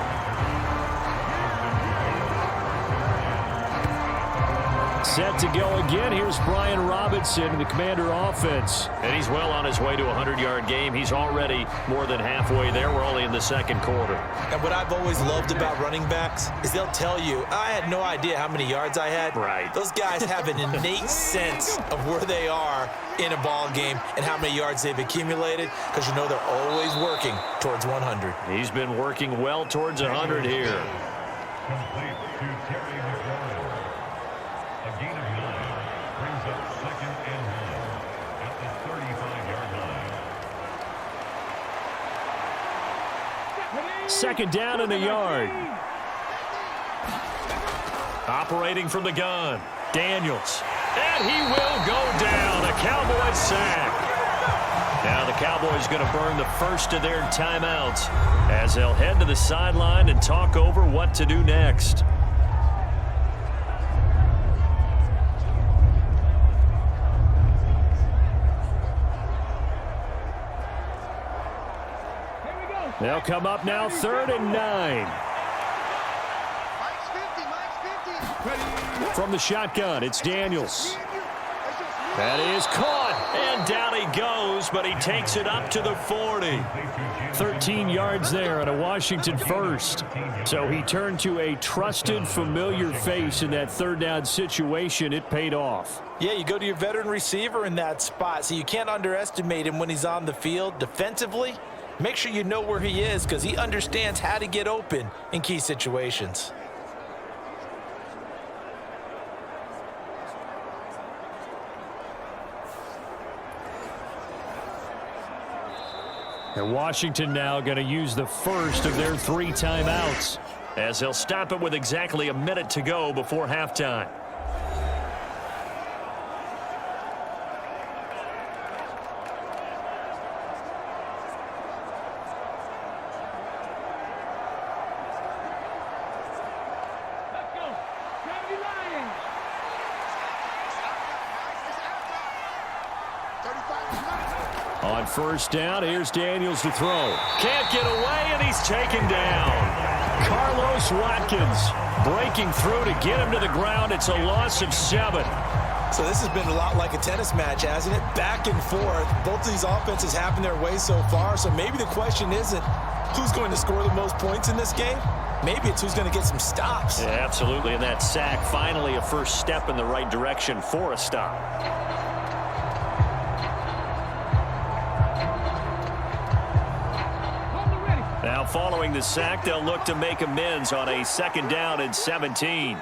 Set to go again. Here's Brian Robinson, the Commander offense. And he's well on his way to a 100-yard game. He's already more than halfway there. We're only in the second quarter. And what I've always loved about running backs is they'll tell you, I had no idea how many yards I had. Right. Those guys have an innate sense of where they are in a ball game and how many yards they've accumulated, because you know they're always working towards 100. He's been working well towards 100 here. Complete to Terry McLaurin. A gain of 9 brings up 2nd and 1 at the 35-yard line. Second down in the yard. Operating from the gun, Daniels. And he will go down. A Cowboys sack. Now the Cowboys going to burn the first of their timeouts as they'll head to the sideline and talk over what to do next. They'll come up now 3rd and 9. From the shotgun, it's Daniels. That is caught, and down he goes, but he takes it up to the 40. 13 yards there on a Washington first. So he turned to a trusted, familiar face in that 3rd down situation. It paid off. Yeah, you go to your veteran receiver in that spot, so you can't underestimate him when he's on the field defensively. Make sure you know where he is, because he understands how to get open in key situations. And Washington now going to use the first of their 3 timeouts as they'll stop it with exactly a minute to go before halftime. On first down, here's Daniels to throw. Can't get away, and he's taken down. Carlos Watkins breaking through to get him to the ground. It's a loss of 7. So this has been a lot like a tennis match, hasn't it? Back and forth. Both of these offenses having their way so far. So maybe the question isn't who's going to score the most points in this game. Maybe it's who's going to get some stops. Yeah, absolutely, and that sack finally a first step in the right direction for a stop. Now following the sack, they'll look to make amends on a 2nd down and 17.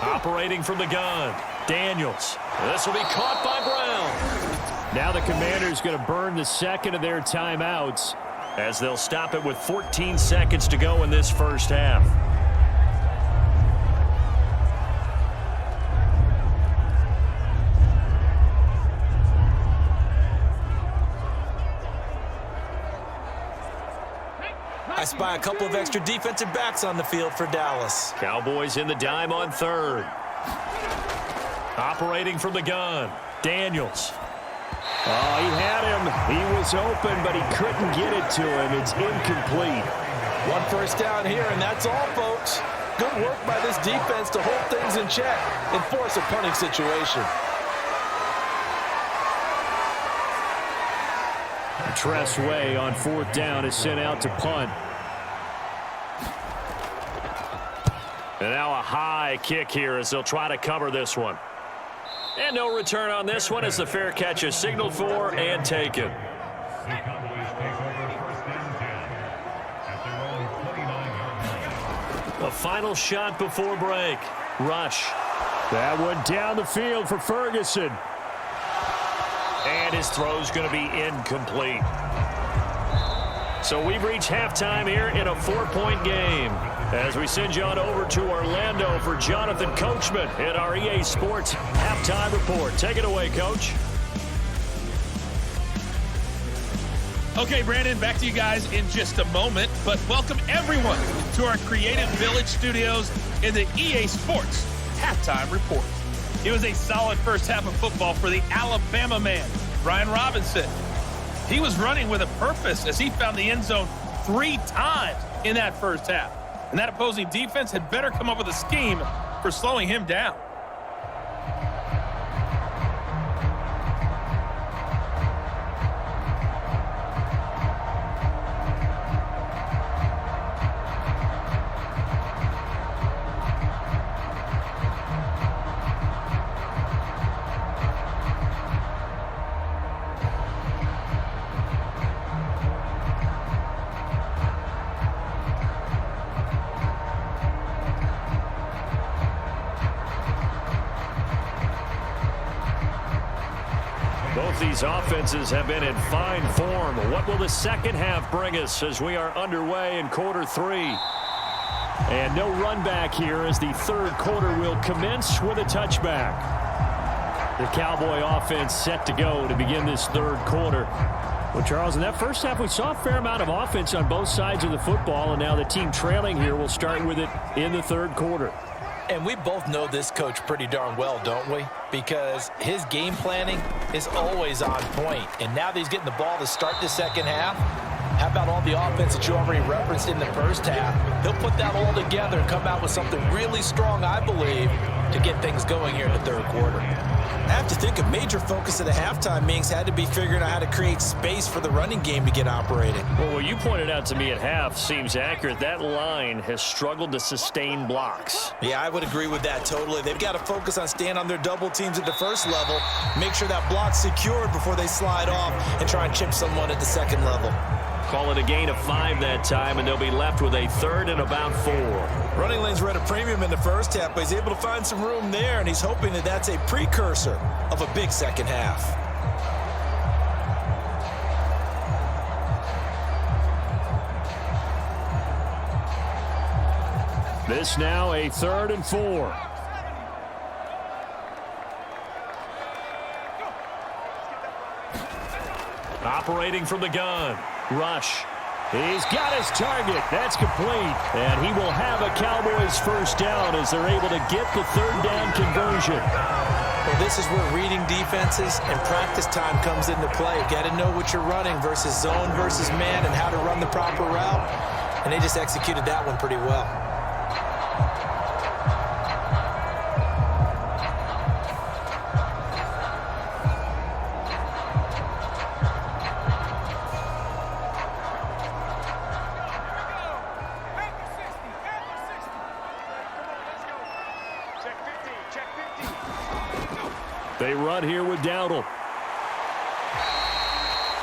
Operating from the gun, Daniels. This will be caught by Brown. Now the Commanders going to burn the second of their timeouts as they'll stop it with 14 seconds to go in this first half. I spy a couple of extra defensive backs on the field for Dallas. Cowboys in the dime on 3rd. Operating from the gun, Daniels. Oh, he had him. He was open, but he couldn't get it to him. It's incomplete. 1 first down here, and that's all, folks. Good work by this defense to hold things in check and force a punting situation. Tress Way on 4th down is sent out to punt. And now a high kick here as they'll try to cover this one. And no return on this one as the fair catch is signaled for and taken. The Cowboys take over 1st and 10 at their own 29-yard line. A final shot before break. Rush. That one down the field for Ferguson. And his throw's going to be incomplete. So we've reached halftime here in a 4-point game. As we send you on over to Orlando for Jonathan Coachman in our EA Sports Halftime Report. Take it away, Coach. Okay, Brandon, back to you guys in just a moment. But welcome everyone to our Creative Village studios in the EA Sports Halftime Report. It was a solid first half of football for the Alabama man, Brian Robinson. He was running with a purpose as he found the end zone 3 times in that first half. And that opposing defense had better come up with a scheme for slowing him down. Both these offenses have been in fine form. What will the second half bring us as we are underway in quarter 3? And no run back here as the 3rd quarter will commence with a touchback. The Cowboy offense set to go to begin this 3rd quarter. Well, Charles, in that first half, we saw a fair amount of offense on both sides of the football, and now the team trailing here will start with it in the 3rd quarter. And we both know this coach pretty darn well, don't we? Because his game planning is always on point. And now that he's getting the ball to start the second half, how about all the offense that you already referenced in the first half? He'll put that all together and come out with something really strong, I believe, to get things going here in the 3rd quarter. I have to think a major focus of the halftime meetings had to be figuring out how to create space for the running game to get operating. Well, what you pointed out to me at half seems accurate. That line has struggled to sustain blocks. Yeah, I would agree with that totally. They've got to focus on staying on their double teams at the first level, make sure that block's secured before they slide off and try and chip someone at the second level. Call it a gain of 5 that time, and they'll be left with a 3rd and about 4. Running lanes were at a premium in the first half, but he's able to find some room there, and he's hoping that that's a precursor of a big second half. This now a 3rd and 4. Operating from the gun. Rush. He's got his target. That's complete. And he will have a Cowboys first down as they're able to get the 3rd down conversion. Well, this is where reading defenses and practice time comes into play. You got to know what you're running versus zone versus man and how to run the proper route. And they just executed that one pretty well. They run here with Dowdle.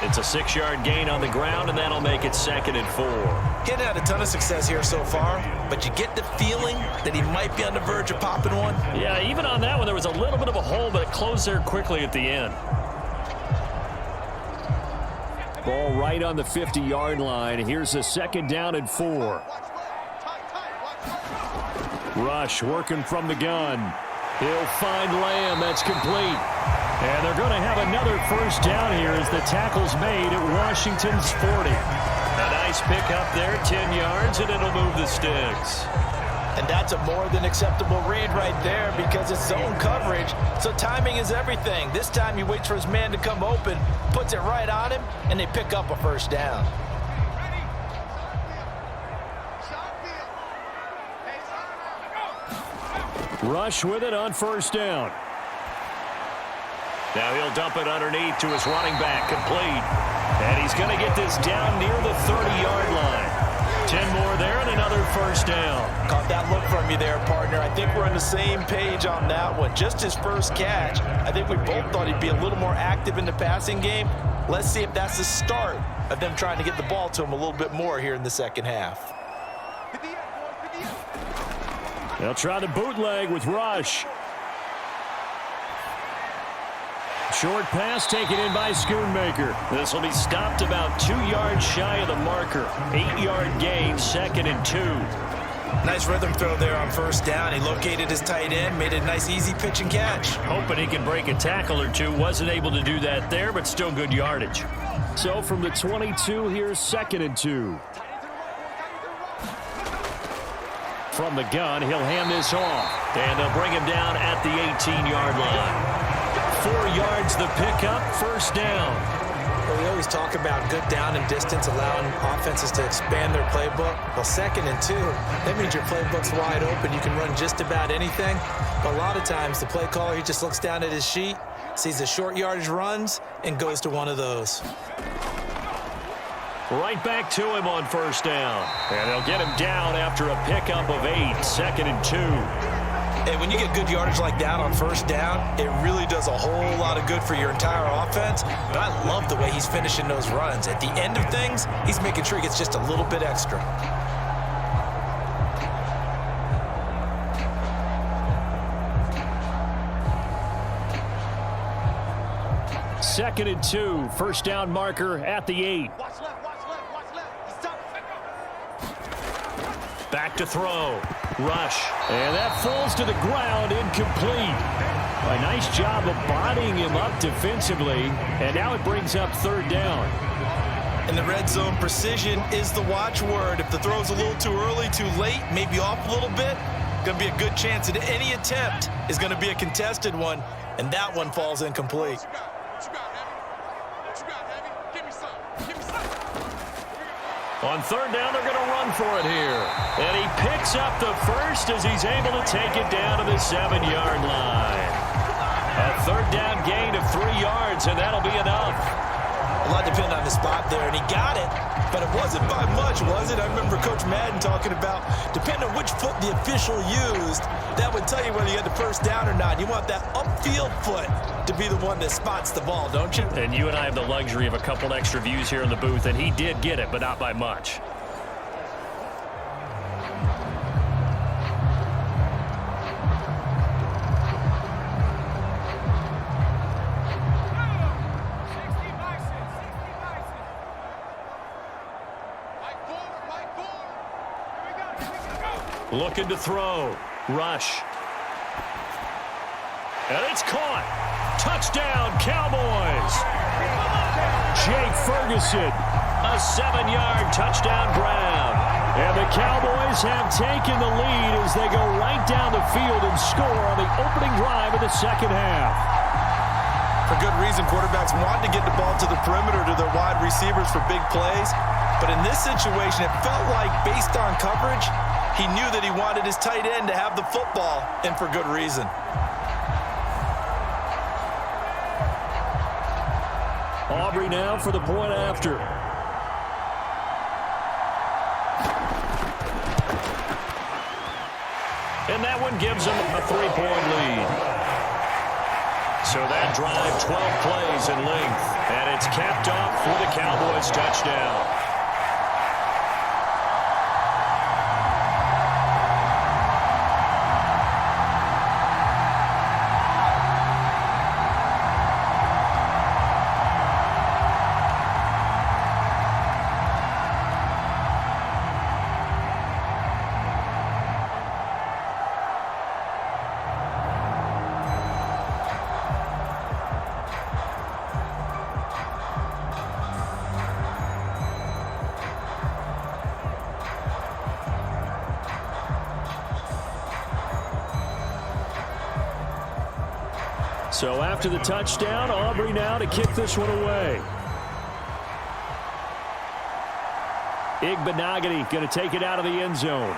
It's a 6-yard gain on the ground, and that'll make it 2nd and 4. He's had a ton of success here so far, but you get the feeling that he might be on the verge of popping one. Yeah, even on that one, there was a little bit of a hole, but it closed there quickly at the end. Ball right on the 50-yard line. Here's a 2nd down and 4. Rush working from the gun. He'll find Lamb. That's complete. And they're going to have another first down here as the tackle's made at Washington's 40. A nice pickup there, 10 yards, and it'll move the sticks. And that's a more than acceptable read right there because it's zone coverage, so timing is everything. This time he waits for his man to come open, puts it right on him, and they pick up a first down. Rush with it on first down. Now he'll dump it underneath to his running back, complete. And he's going to get this down near the 30-yard line. 10 more there and another first down. Caught that look from you there, partner. I think we're on the same page on that one. Just his first catch. I think we both thought he'd be a little more active in the passing game. Let's see if that's the start of them trying to get the ball to him a little bit more here in the second half. They'll try the bootleg with Rush. Short pass taken in by Schoonmaker. This will be stopped about 2 yards shy of the marker. 8-yard gain, 2nd and 2. Nice rhythm throw there on first down. He located his tight end, made a nice easy pitch and catch. Hoping he can break a tackle or two. Wasn't able to do that there, but still good yardage. So from the 22, here's 2nd and 2. From the gun, he'll hand this off. And they'll bring him down at the 18-yard line. 4 yards the pickup, first down. Well, we always talk about good down and distance, allowing offenses to expand their playbook. Well, 2nd and 2, that means your playbook's wide open. You can run just about anything. But a lot of times, the play caller, he just looks down at his sheet, sees the short yardage runs, and goes to one of those. Right back to him on first down. And they'll get him down after a pickup of 8, 2nd and 2. Hey, when you get good yardage like that on first down, it really does a whole lot of good for your entire offense. But I love the way he's finishing those runs. At the end of things, he's making sure he gets just a little bit extra. Second and 2, first down marker at the 8. Back to throw. Rush. And that falls to the ground, incomplete. A nice job of bodying him up defensively. And now it brings up 3rd down. In the red zone, precision is the watchword. If the throw's a little too early, too late, maybe off a little bit, going to be a good chance that any attempt is going to be a contested one. And that one falls incomplete. On 3rd down, they're going to run for it here. And he picks up the first as he's able to take it down to the 7-yard line. A 3rd down gain of 3 yards, and that'll be enough. A lot depended on the spot there, and he got it, but it wasn't by much, was it? I remember Coach Madden talking about, depending on which foot the official used, that would tell you whether you had the first down or not. You want that upfield foot to be the one that spots the ball, don't you? And you and I have the luxury of a couple extra views here in the booth, and he did get it, but not by much. Looking to throw. Rush. And it's caught. Touchdown, Cowboys. Jake Ferguson, a 7-yard touchdown grab. And the Cowboys have taken the lead as they go right down the field and score on the opening drive of the second half. For good reason, quarterbacks want to get the ball to the perimeter to their wide receivers for big plays. But in this situation, it felt like, based on coverage, he knew that he wanted his tight end to have the football, and for good reason. Aubrey now for the point after. And that one gives them a 3-point lead. So that drive, 12 plays in length. And it's capped off for the Cowboys touchdown. So after the touchdown, Aubrey now to kick this one away. Igbenogany going to take it out of the end zone.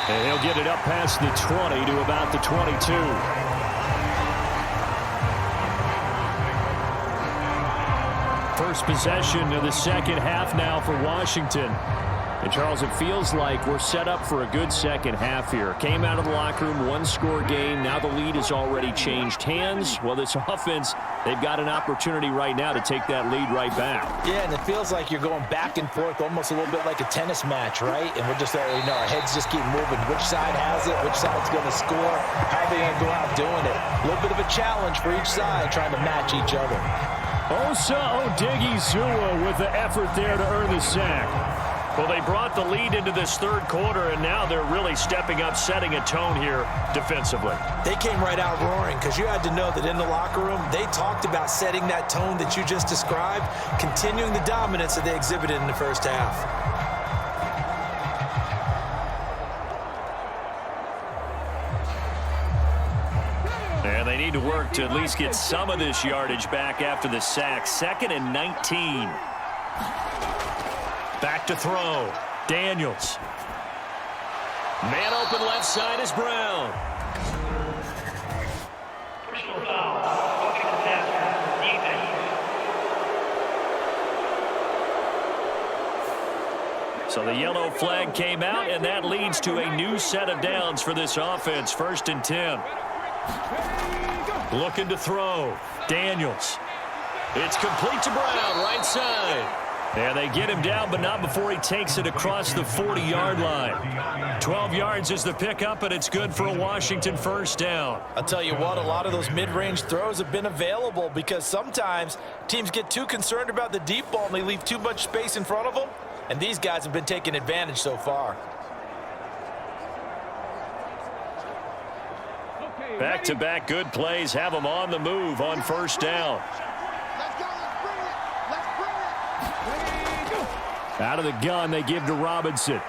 And he'll get it up past the 20 to about the 22. First possession of the second half now for Washington. And, Charles, it feels like we're set up for a good second half here. Came out of the locker room, one-score game. Now the lead has already changed hands. Well, this offense, they've got an opportunity right now to take that lead right back. Yeah, and it feels like you're going back and forth, almost a little bit like a tennis match, right? And we're just, our heads just keep moving. Which side has it? Which side's going to score? How are they going to go out doing it? A little bit of a challenge for each side, trying to match each other. Osa Odighizuwa with the effort there to earn the sack. Well, they brought the lead into this third quarter, and now they're really stepping up, setting a tone here defensively. They came right out roaring because you had to know that in the locker room, they talked about setting that tone that you just described, continuing the dominance that they exhibited in the first half. And they need to work to at least get some of this yardage back after the sack. 2nd and 19. Back to throw. Daniels. Man open left side is Brown. Personal foul. So the yellow flag came out, and that leads to a new set of downs for this offense. 1st and 10. Looking to throw. Daniels. It's complete to Brown, right side. And they get him down, but not before he takes it across the 40-yard line. 12 yards is the pickup, and it's good for a Washington first down. I'll tell you what, a lot of those mid-range throws have been available because sometimes teams get too concerned about the deep ball and they leave too much space in front of them, and these guys have been taking advantage so far. Back-to-back good plays have them on the move on first down. Out of the gun, they give to Robinson.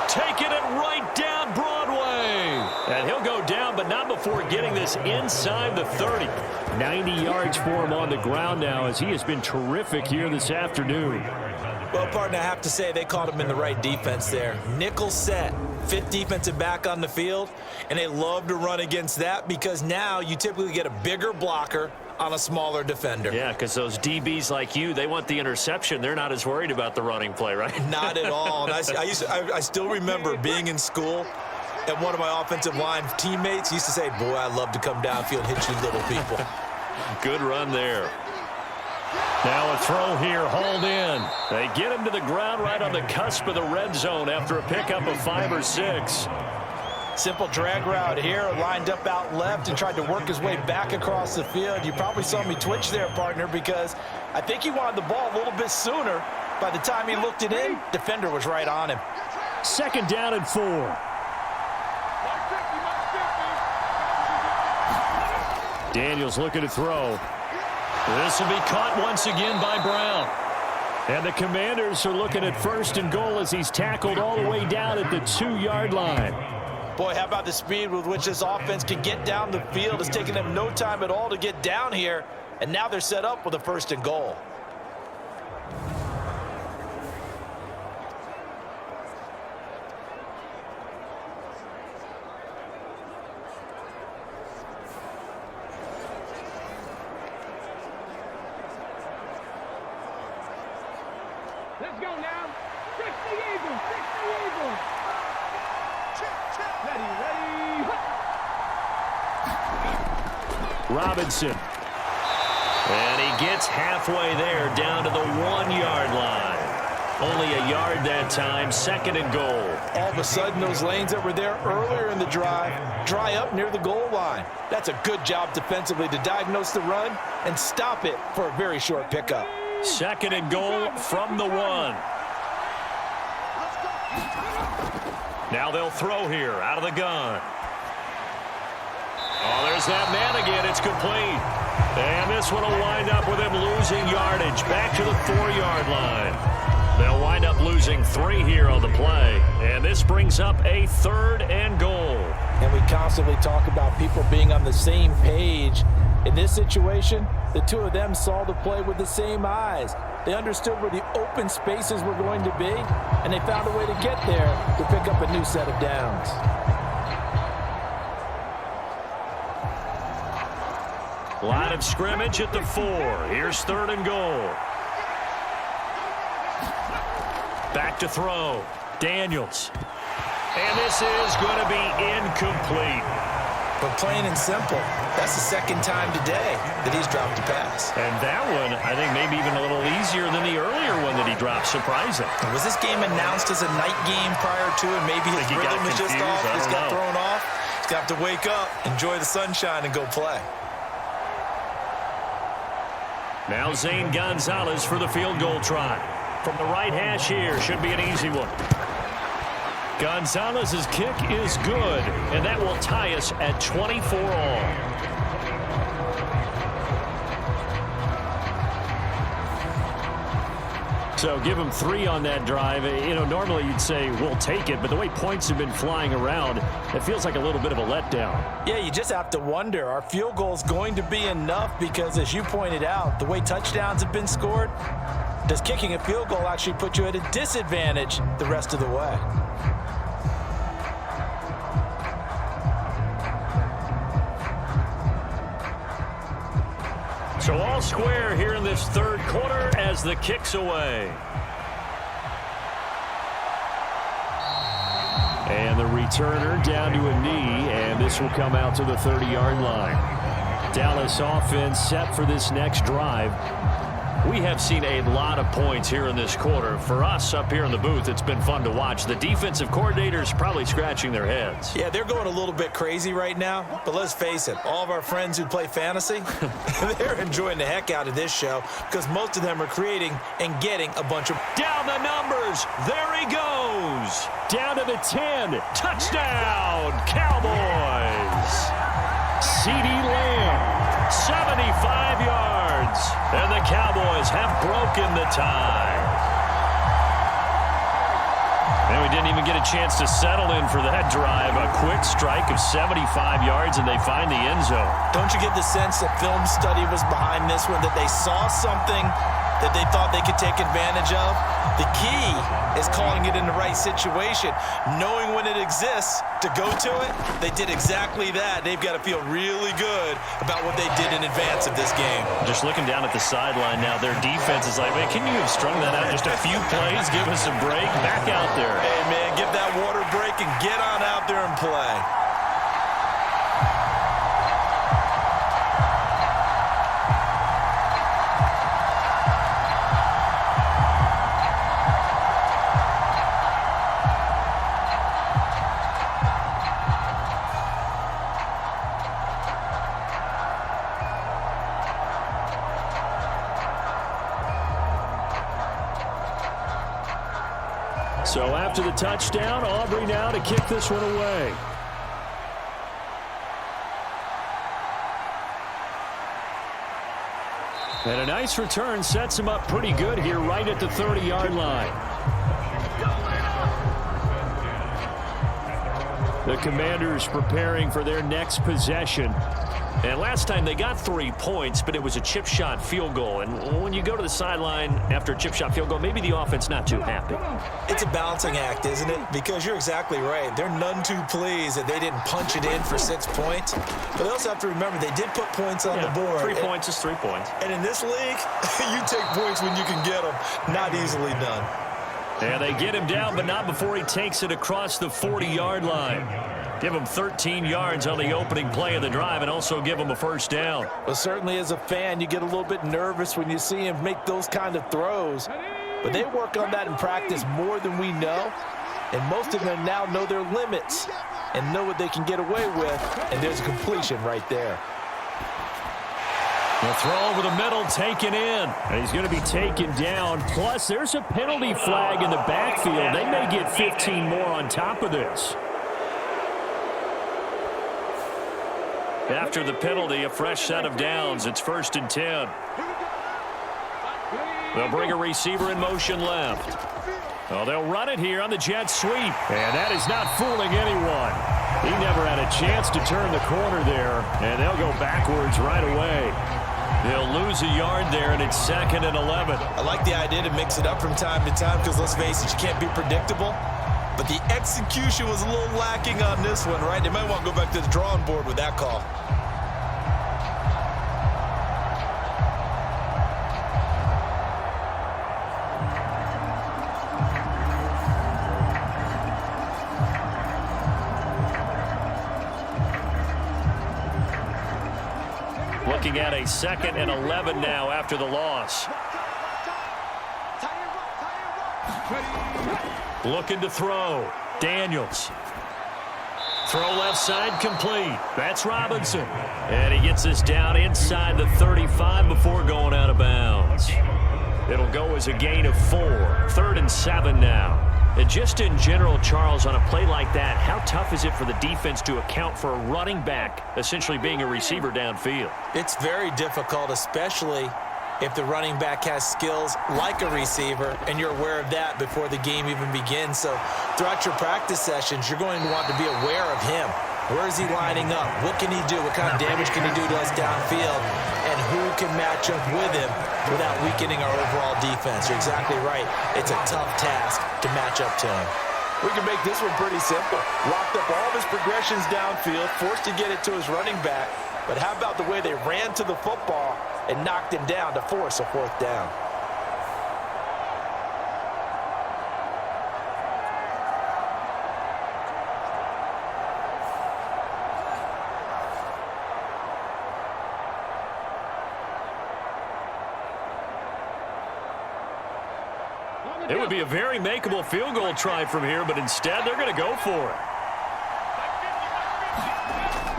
Taking it right down Broadway. And he'll go down, but not before getting this inside the 30. 90 yards for him on the ground now as he has been terrific here this afternoon. Well, partner, I have to say they caught him in the right defense there. Nickel set, 5th defensive back on the field, and they love to run against that because now you typically get a bigger blocker on a smaller defender. Yeah, because those DBs like you, they want the interception. They're not as worried about the running play, right? Not at all. And I still remember being in school, and one of my offensive line teammates used to say, boy, I love to come downfield and hit you little people. Good run there. Now a throw here, hauled in. They get him to the ground right on the cusp of the red zone after a pickup of 5 or 6. Simple drag route here, lined up out left and tried to work his way back across the field. You probably saw me twitch there, partner, because I think he wanted the ball a little bit sooner. By the time he looked it in, defender was right on him. 2nd down and 4. Daniels looking to throw. This will be caught once again by Brown. And the Commanders are looking at 1st and goal as he's tackled all the way down at the 2-yard line. Boy, how about the speed with which this offense can get down the field? It's taken them no time at all to get down here, and now they're set up with a 1st and goal. Let's go now. 60 Eagles, 60 Eagles. Ready. Robinson. And he gets halfway there down to the 1-yard line. Only a yard that time, 2nd and goal. All of a sudden, those lanes that were there earlier in the drive dry up near the goal line. That's a good job defensively to diagnose the run and stop it for a very short pickup. 2nd and goal from the 1. Now they'll throw here out of the gun. Oh, there's that man again. It's complete. And this one will wind up with him losing yardage back to the 4-yard line. They'll wind up losing 3 here on the play. And this brings up a 3rd and goal. And we constantly talk about people being on the same page. In this situation, the two of them saw the play with the same eyes. They understood where the open spaces were going to be, and they found a way to get there to pick up a new set of downs. Line of scrimmage at the 4. Here's 3rd and goal. Back to throw. Daniels. And this is going to be incomplete. But plain and simple, that's the 2nd time today that he's dropped a pass. And that one, I think, maybe even a little easier than the earlier one that he dropped. Surprising. Was this game announced as a night game prior to it? Maybe his rhythm was just off. He's got thrown off. He's got to wake up, enjoy the sunshine, and go play. Now Zane Gonzalez for the field goal try. From the right hash here, should be an easy one. Gonzalez's kick is good, and that will tie us at 24 all. So give him 3 on that drive. You know, normally you'd say we'll take it, but the way points have been flying around, it feels like a little bit of a letdown. Yeah, you just have to wonder, are field goals going to be enough? Because as you pointed out, the way touchdowns have been scored, does kicking a field goal actually put you at a disadvantage the rest of the way? So all square here in this 3rd quarter as the kick's away. And the returner down to a knee, and this will come out to the 30-yard line. Dallas offense set for this next drive. We have seen a lot of points here in this quarter. For us up here in the booth, it's been fun to watch. The defensive coordinators probably scratching their heads. Yeah, they're going a little bit crazy right now. But let's face it, all of our friends who play fantasy, they're enjoying the heck out of this show because most of them are creating and getting a bunch of... Down the numbers. There he goes. Down to the 10. Touchdown, Cowboys. CeeDee Lamb, 75 yards. And the Cowboys have broken the tie. And we didn't even get a chance to settle in for that drive. A quick strike of 75 yards, and they find the end zone. Don't you get the sense that film study was behind this one, that they saw something that they thought they could take advantage of? The key is calling it in the right situation, knowing when it exists to go to it. They did exactly that. They've got to feel really good about what they did in advance of this game. Just looking down at the sideline now, their defense is like, man, can you have strung that out just a few plays? Give us a break. Back out there. Hey, man, give that water break and get on out there and play. So after the touchdown, Aubrey now to kick this one away. And a nice return sets him up pretty good here right at the 30-yard line. The Commanders preparing for their next possession. And last time they got 3 points, but it was a chip shot field goal. And when you go to the sideline after a chip shot field goal, maybe the offense not too happy. It's a balancing act, isn't it? Because you're exactly right. They're none too pleased that they didn't punch it in for 6 points. But they also have to remember they did put points on the board. 3 points is 3 points. And in this league, you take points when you can get them. Not easily done. And they get him down, but not before he takes it across the 40-yard line. Give him 13 yards on the opening play of the drive and also give him a first down. Well, certainly as a fan, you get a little bit nervous when you see him make those kind of throws. But they work on that in practice more than we know. And most of them now know their limits and know what they can get away with. And there's a completion right there. The throw over the middle, taken in. And he's going to be taken down. Plus, there's a penalty flag in the backfield. They may get 15 more on top of this. After the penalty, a fresh set of downs. It's 1st and 10. They'll bring a receiver in motion left. Well, they'll run it here on the jet sweep. And that is not fooling anyone. He never had a chance to turn the corner there. And they'll go backwards right away. They'll lose a yard there, and it's 2nd and 11. I like the idea to mix it up from time to time because, let's face it, you can't be predictable. But the execution was a little lacking on this one, right? They might want to go back to the drawing board with that call. Looking at a 2nd and 11 now after the loss. Looking to throw. Daniels. Throw left side complete. That's Robinson. And he gets us down inside the 35 before going out of bounds. It'll go as a gain of 4. 3rd and 7 now. And just in general, Charles, on a play like that, how tough is it for the defense to account for a running back essentially being a receiver downfield? It's very difficult, especially if the running back has skills like a receiver, and you're aware of that before the game even begins. So throughout your practice sessions, you're going to want to be aware of him. Where is he lining up? What can he do? What kind of damage can he do to us downfield? And who can match up with him without weakening our overall defense? You're exactly right. It's a tough task to match up to him. We can make this one pretty simple. Locked up all of his progressions downfield, forced to get it to his running back. But how about the way they ran to the football and knocked him down to force a 4th down? It would be a very makeable field goal try from here, but instead they're going to go for it.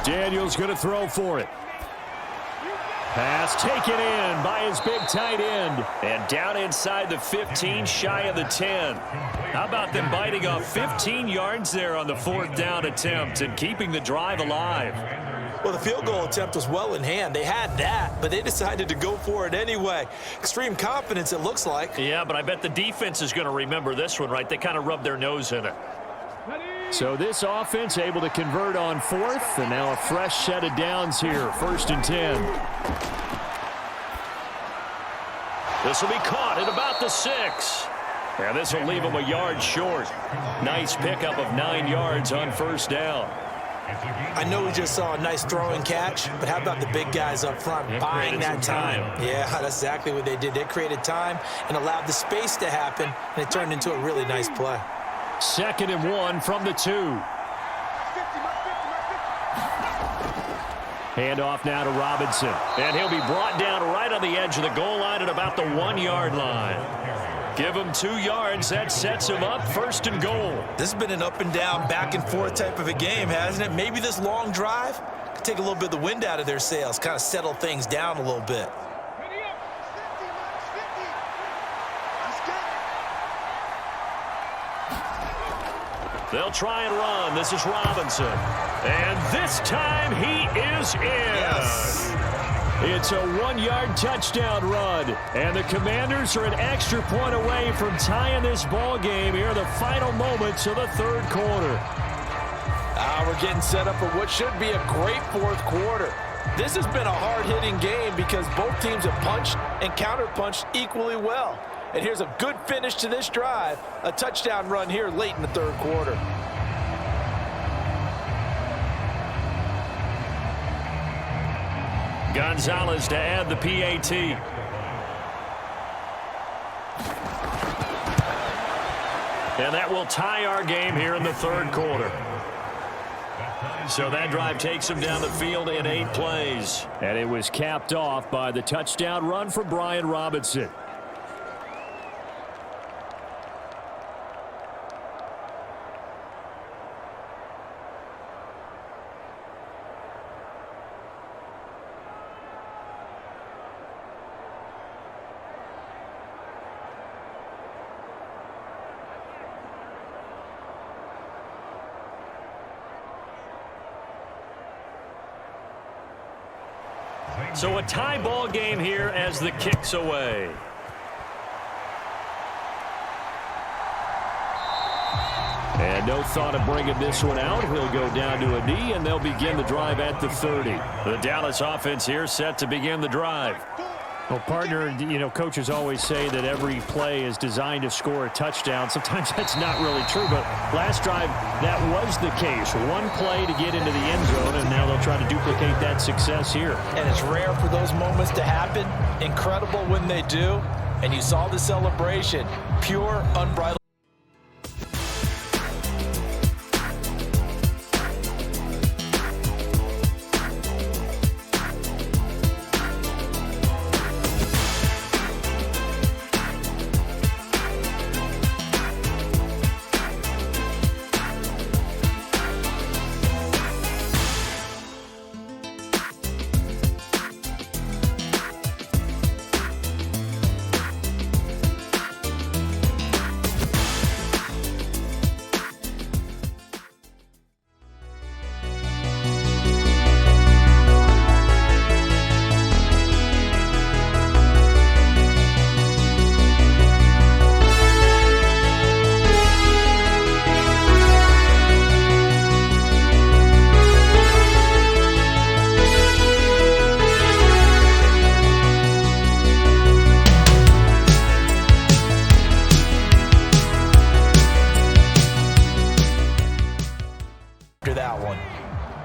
Daniels going to throw for it. Pass taken in by his big tight end. And down inside the 15, shy of the 10. How about them biting off 15 yards there on the 4th down attempt and keeping the drive alive? Well, the field goal attempt was well in hand. They had that, but they decided to go for it anyway. Extreme confidence, it looks like. Yeah, but I bet the defense is going to remember this one, right? They kind of rubbed their nose in it. So this offense able to convert on 4th, and now a fresh set of downs here, 1st and 10. This will be caught at about the 6. And this will leave them a yard short. Nice pickup of 9 yards on 1st down. I know we just saw a nice throwing catch, but how about the big guys up front buying that time? Yeah, that's exactly what they did. They created time and allowed the space to happen, and it turned into a really nice play. 2nd and 1 from the 2. Handoff now to Robinson. And he'll be brought down right on the edge of the goal line at about the 1-yard line. Give him 2 yards. That sets him up 1st and goal. This has been an up and down, back and forth type of a game, hasn't it? Maybe this long drive could take a little bit of the wind out of their sails, kind of settle things down a little bit. They'll try and run. This is Robinson. And this time he is in. Yes. It's a 1-yard touchdown run. And the Commanders are an extra point away from tying this ball game here in the final moments of the third quarter. We're getting set up for what should be a great fourth quarter. This has been a hard-hitting game because both teams have punched and counter-punched equally well. And here's a good finish to this drive, a touchdown run here late in the third quarter. Gonzalez to add the PAT. And that will tie our game here in the third quarter. So that drive takes him down the field in 8 plays. And it was capped off by the touchdown run for Brian Robinson. So a tie ball game here as the kick's away. And no thought of bringing this one out. He'll go down to a knee, and they'll begin the drive at the 30. The Dallas offense here set to begin the drive. Well, partner, coaches always say that every play is designed to score a touchdown. Sometimes that's not really true, but last drive, that was the case. One play to get into the end zone, and now they'll try to duplicate that success here. And it's rare for those moments to happen. Incredible when they do. And you saw the celebration. Pure, unbridled.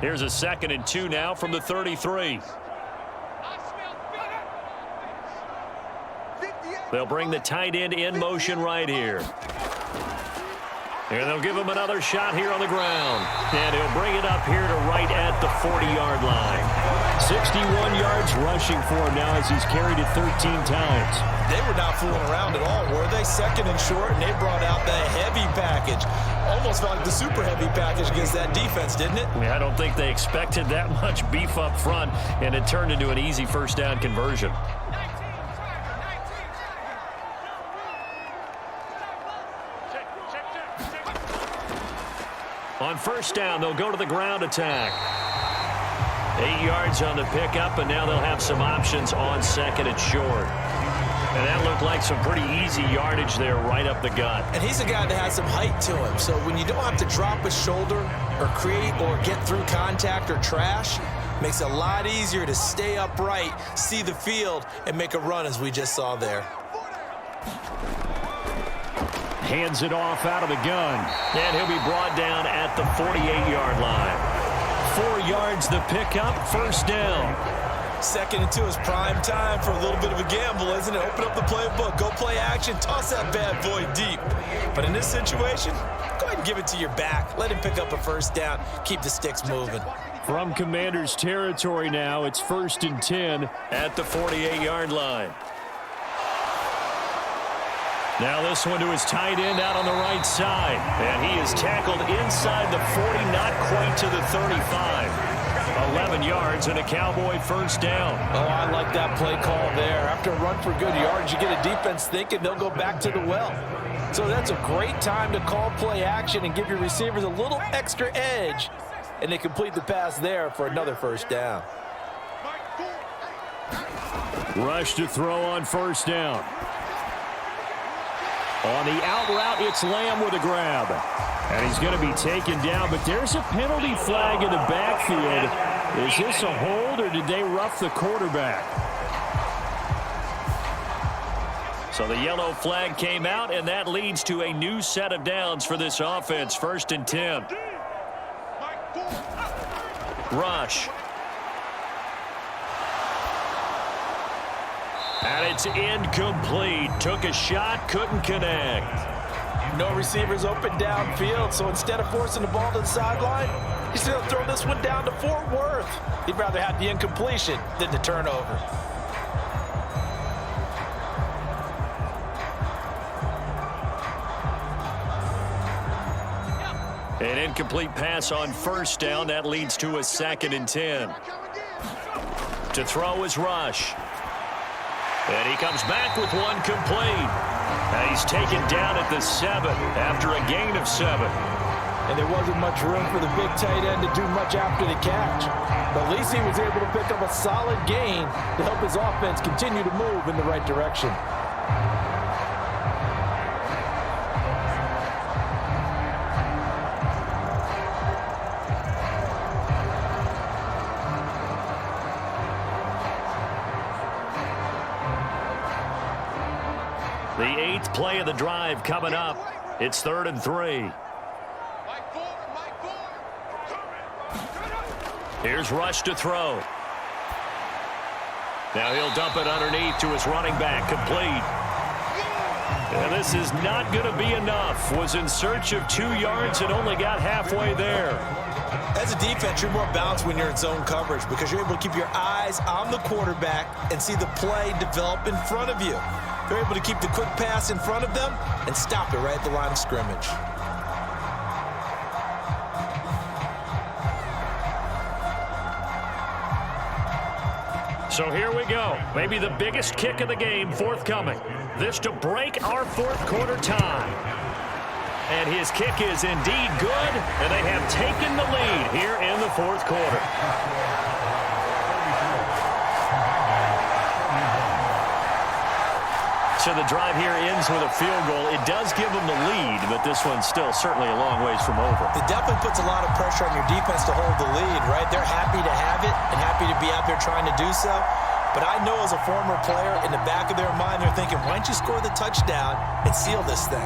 Here's a 2nd and 2 now from the 33. They'll bring the tight end in motion right here. And they'll give him another shot here on the ground. And he'll bring it up here to right at the 40-yard line. 61 yards rushing for him now as he's carried it 13 times. They were not fooling around at all, were they? 2nd and short, and they brought out the heavy package. Almost felt like the super heavy package against that defense, didn't it? I don't think they expected that much beef up front, and it turned into an easy first down conversion. On first down, they'll go to the ground attack. 8 yards on the pickup, and now they'll have some options on 2nd and short. And that looked like some pretty easy yardage there right up the gut. And he's a guy that has some height to him. So when you don't have to drop a shoulder or create or get through contact or trash, makes it a lot easier to stay upright, see the field, and make a run as we just saw there. Hands it off out of the gun. And he'll be brought down at the 48-yard line. 4 yards the pickup, first down. 2nd and 2 is prime time for a little bit of a gamble, isn't it? Open up the playbook, go play action, toss that bad boy deep. But in this situation, go ahead and give it to your back. Let him pick up a first down, keep the sticks moving. From Commanders territory now, it's 1st and 10 at the 48-yard line. Now this one to his tight end out on the right side. And he is tackled inside the 40, not quite to the 35. 11 yards and a Cowboy first down. Oh, I like that play call there. After a run for good yards, you get a defense thinking they'll go back to the well. So that's a great time to call play action and give your receivers a little extra edge. And they complete the pass there for another first down. Rush to throw on first down. On the out route, it's Lamb with a grab. And he's going to be taken down, but there's a penalty flag in the backfield. Is this a hold, or did they rough the quarterback? So the yellow flag came out, and that leads to a new set of downs for this offense. 1st and 10. Rush. And it's incomplete. Took a shot, couldn't connect. No receivers open downfield, so instead of forcing the ball to the sideline, he's going to throw this one down to Fort Worth. He'd rather have the incompletion than the turnover. An incomplete pass on first down. That leads to a 2nd and 10. To throw is Rush. And he comes back with one complete. And he's taken down at the 7 after a gain of 7. And there wasn't much room for the big tight end to do much after the catch. But at least he was able to pick up a solid gain to help his offense continue to move in the right direction. The 8th play of the drive coming up. It's 3rd and 3. Here's Rush to throw. Now he'll dump it underneath to his running back. Complete. And this is not going to be enough. Was in search of 2 yards and only got halfway there. As a defense, you're more balanced when you're in zone coverage because you're able to keep your eyes on the quarterback and see the play develop in front of you. You're able to keep the quick pass in front of them and stop it right at the line of scrimmage. So here we go. Maybe the biggest kick of the game forthcoming. This to break our 4th quarter tie. And his kick is indeed good, and they have taken the lead here in the 4th quarter. So the drive here ends with a field goal. It does give them the lead, but this one's still certainly a long ways from over. It definitely puts a lot of pressure on your defense to hold the lead, right? They're happy to have it and happy to be out there trying to do so. But I know as a former player, in the back of their mind, they're thinking, why don't you score the touchdown and seal this thing?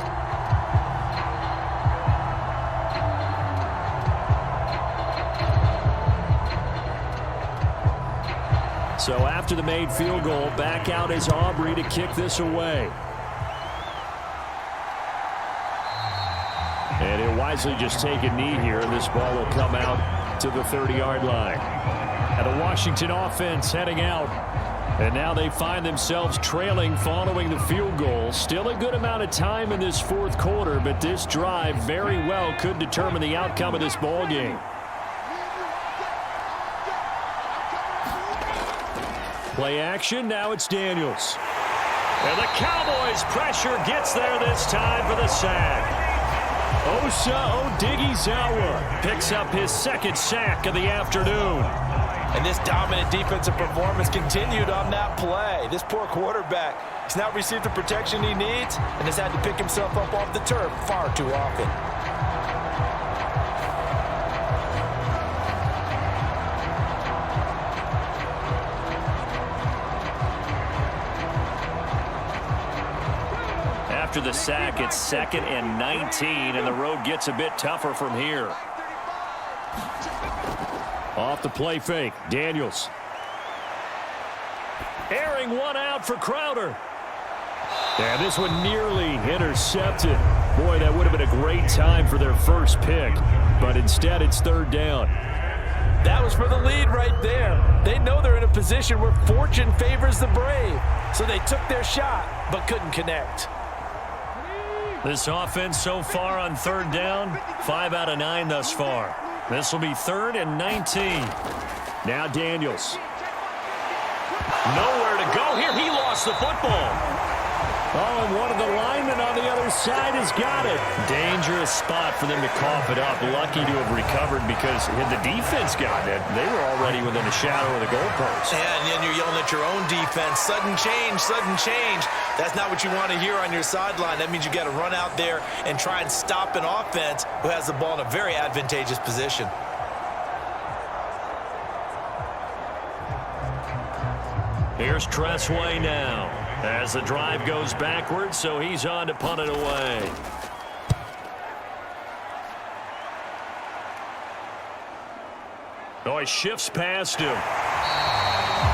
So after the made field goal, back out is Aubrey to kick this away. And he'll wisely just take a knee here, and this ball will come out to the 30-yard line. And the Washington offense heading out. And now they find themselves trailing following the field goal. Still a good amount of time in this 4th quarter, but this drive very well could determine the outcome of this ball game. Play action, now it's Daniels. And the Cowboys pressure gets there this time for the sack. Osa Odighizuwa picks up his 2nd sack of the afternoon. And this dominant defensive performance continued on that play. This poor quarterback has not received the protection he needs and has had to pick himself up off the turf far too often. After the sack, it's 2nd and 19, and the road gets a bit tougher from here. Off the play fake, Daniels. Airing one out for Crowder. And this one nearly intercepted. Boy, that would have been a great time for their first pick, but instead it's 3rd down. That was for the lead right there. They know they're in a position where fortune favors the brave, so they took their shot but couldn't connect. This offense so far on 3rd down, 5 out of 9 thus far. This will be 3rd and 19. Now Daniels. Nowhere to go here. He lost the football. Oh, and one of the linemen on the other side has got it. Dangerous spot for them to cough it up. Lucky to have recovered because had the defense gotten it, they were already within a shadow of the goalpost. Yeah, and then you're yelling at your own defense. Sudden change, sudden change. That's not what you want to hear on your sideline. That means you got to run out there and try and stop an offense who has the ball in a very advantageous position. Here's Tressway now as the drive goes backwards, so he's on to punt it away. Oh, he shifts past him.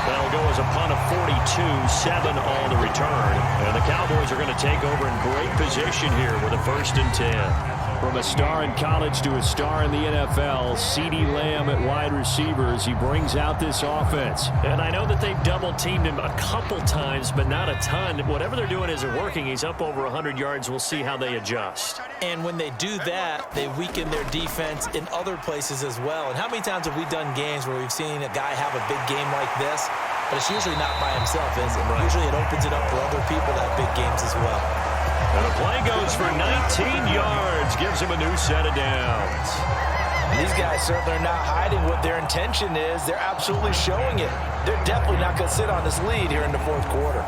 That'll go as a punt of 42, 7 on the return. And the Cowboys are going to take over in great position here with a 1st and 10. From a star in college to a star in the NFL, CeeDee Lamb at wide receivers. He brings out this offense. And I know that they've double-teamed him a couple times, but not a ton. Whatever they're doing isn't working. He's up over 100 yards. We'll see how they adjust. And when they do that, they weaken their defense in other places as well. And how many times have we done games where we've seen a guy have a big game like this, but it's usually not by himself, is it? Right. Usually it opens it up for other people to have big games as well. And the play goes for 19 yards, gives him a new set of downs. These guys certainly are not hiding what their intention is. They're absolutely showing it. They're definitely not going to sit on this lead here in the 4th quarter.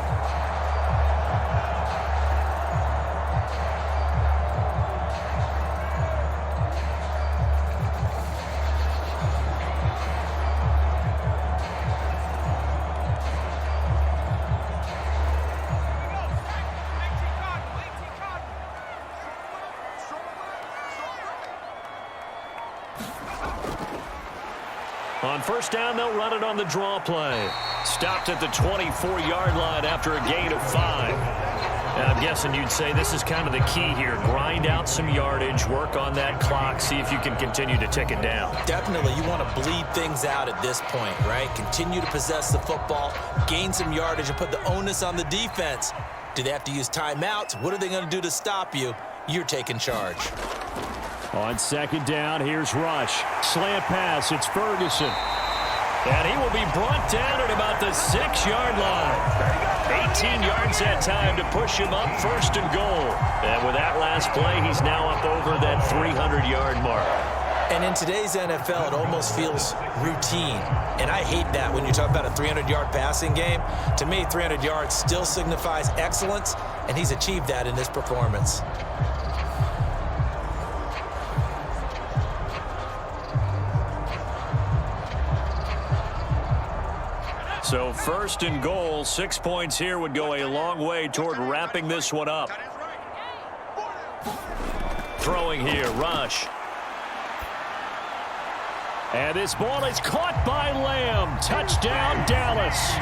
On 1st down, they'll run it on the draw play. Stopped at the 24-yard line after a gain of 5. And I'm guessing you'd say this is kind of the key here. Grind out some yardage, work on that clock, see if you can continue to tick it down. Definitely. You want to bleed things out at this point, right? Continue to possess the football, gain some yardage, and put the onus on the defense. Do they have to use timeouts? What are they going to do to stop you? You're taking charge. On 2nd down, here's Rush. Slant pass, it's Ferguson. And he will be brought down at about the 6-yard line. 18 yards that time to push him up 1st and goal. And with that last play, he's now up over that 300-yard mark. And in today's NFL, it almost feels routine. And I hate that when you talk about a 300-yard passing game. To me, 300 yards still signifies excellence, and he's achieved that in this performance. So 1st and goal, 6 points here would go a long way toward wrapping this one up. Throwing here, Rush. And this ball is caught by Lamb. Touchdown, Dallas.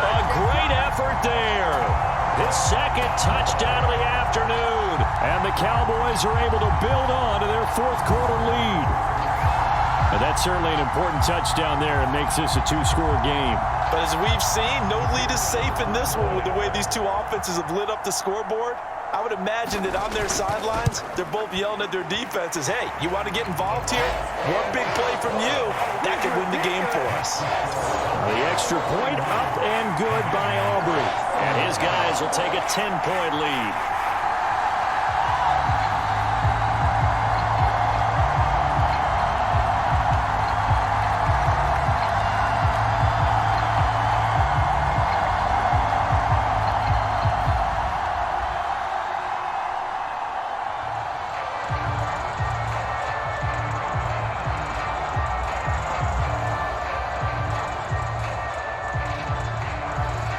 A great effort there. His 2nd touchdown of the afternoon. And the Cowboys are able to build on to their 4th quarter lead. And that's certainly an important touchdown there and makes this a 2-score game. But as we've seen, no lead is safe in this one with the way these two offenses have lit up the scoreboard. I would imagine that on their sidelines, they're both yelling at their defenses, hey, you want to get involved here? One big play from you, that could win the game for us. The extra point up and good by Aubrey. And his guys will take a 10-point lead.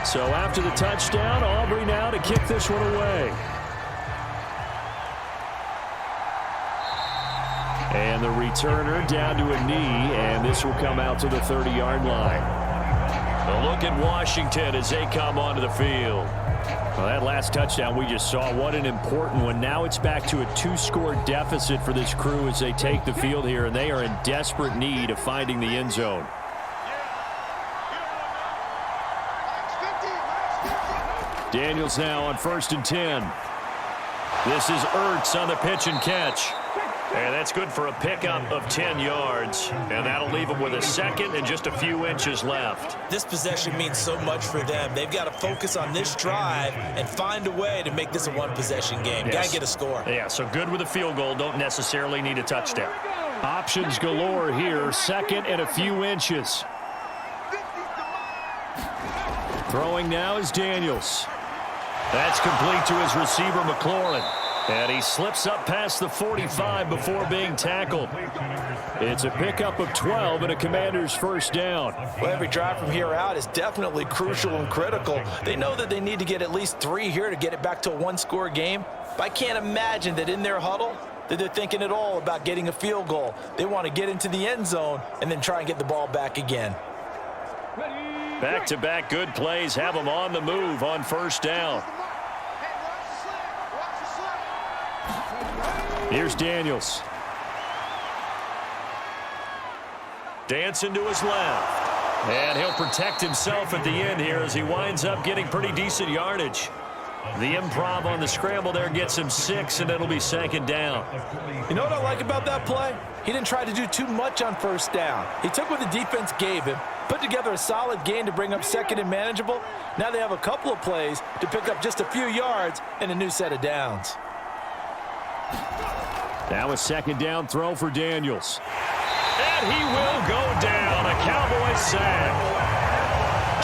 So after the touchdown, Aubrey now to kick this one away. And the returner down to a knee, and this will come out to the 30-yard line. A look at Washington as they come onto the field. Well, that last touchdown we just saw, what an important one. Now it's back to a 2-score deficit for this crew as they take the field here, and they are in desperate need of finding the end zone. Daniels now on 1st and 10. This is Ertz on the pitch and catch. And that's good for a pickup of 10 yards. And that'll leave them with a second and just a few inches left. This possession means so much for them. They've got to focus on this drive and find a way to make this a one-possession game. Yes. Got to get a score. Yeah, so good with a field goal. Don't necessarily need a touchdown. Options galore here. Second and a few inches. Throwing now is Daniels. That's complete to his receiver, McLaurin. And he slips up past the 45 before being tackled. It's a pickup of 12 and a Commander's first down. Well, every drive from here out is definitely crucial and critical. They know that they need to get at least 3 here to get it back to a one-score game. But I can't imagine that in their huddle that they're thinking at all about getting a field goal. They want to get into the end zone and then try and get the ball back again. Back-to-back good plays have them on the move on first down. Here's Daniels. Dancing to his left. And he'll protect himself at the end here as he winds up getting pretty decent yardage. The improv on the scramble there gets him 6, and it'll be second down. You know what I like about that play? He didn't try to do too much on first down. He took what the defense gave him, put together a solid gain to bring up second and manageable. Now they have a couple of plays to pick up just a few yards and a new set of downs. Now a second down throw for Daniels. And he will go down. A Cowboys sack.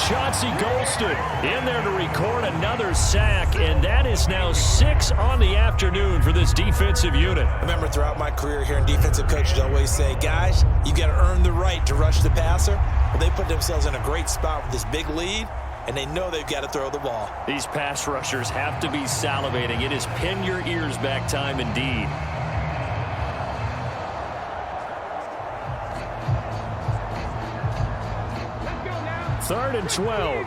Chauncey Golston in there to record another sack, and that is now 6 on the afternoon for this defensive unit. I remember throughout my career hearing defensive coaches always say, guys, you got to earn the right to rush the passer. Well, they put themselves in a great spot with this big lead, and they know they've got to throw the ball. These pass rushers have to be salivating. It is pin your ears back time indeed. Third and 12.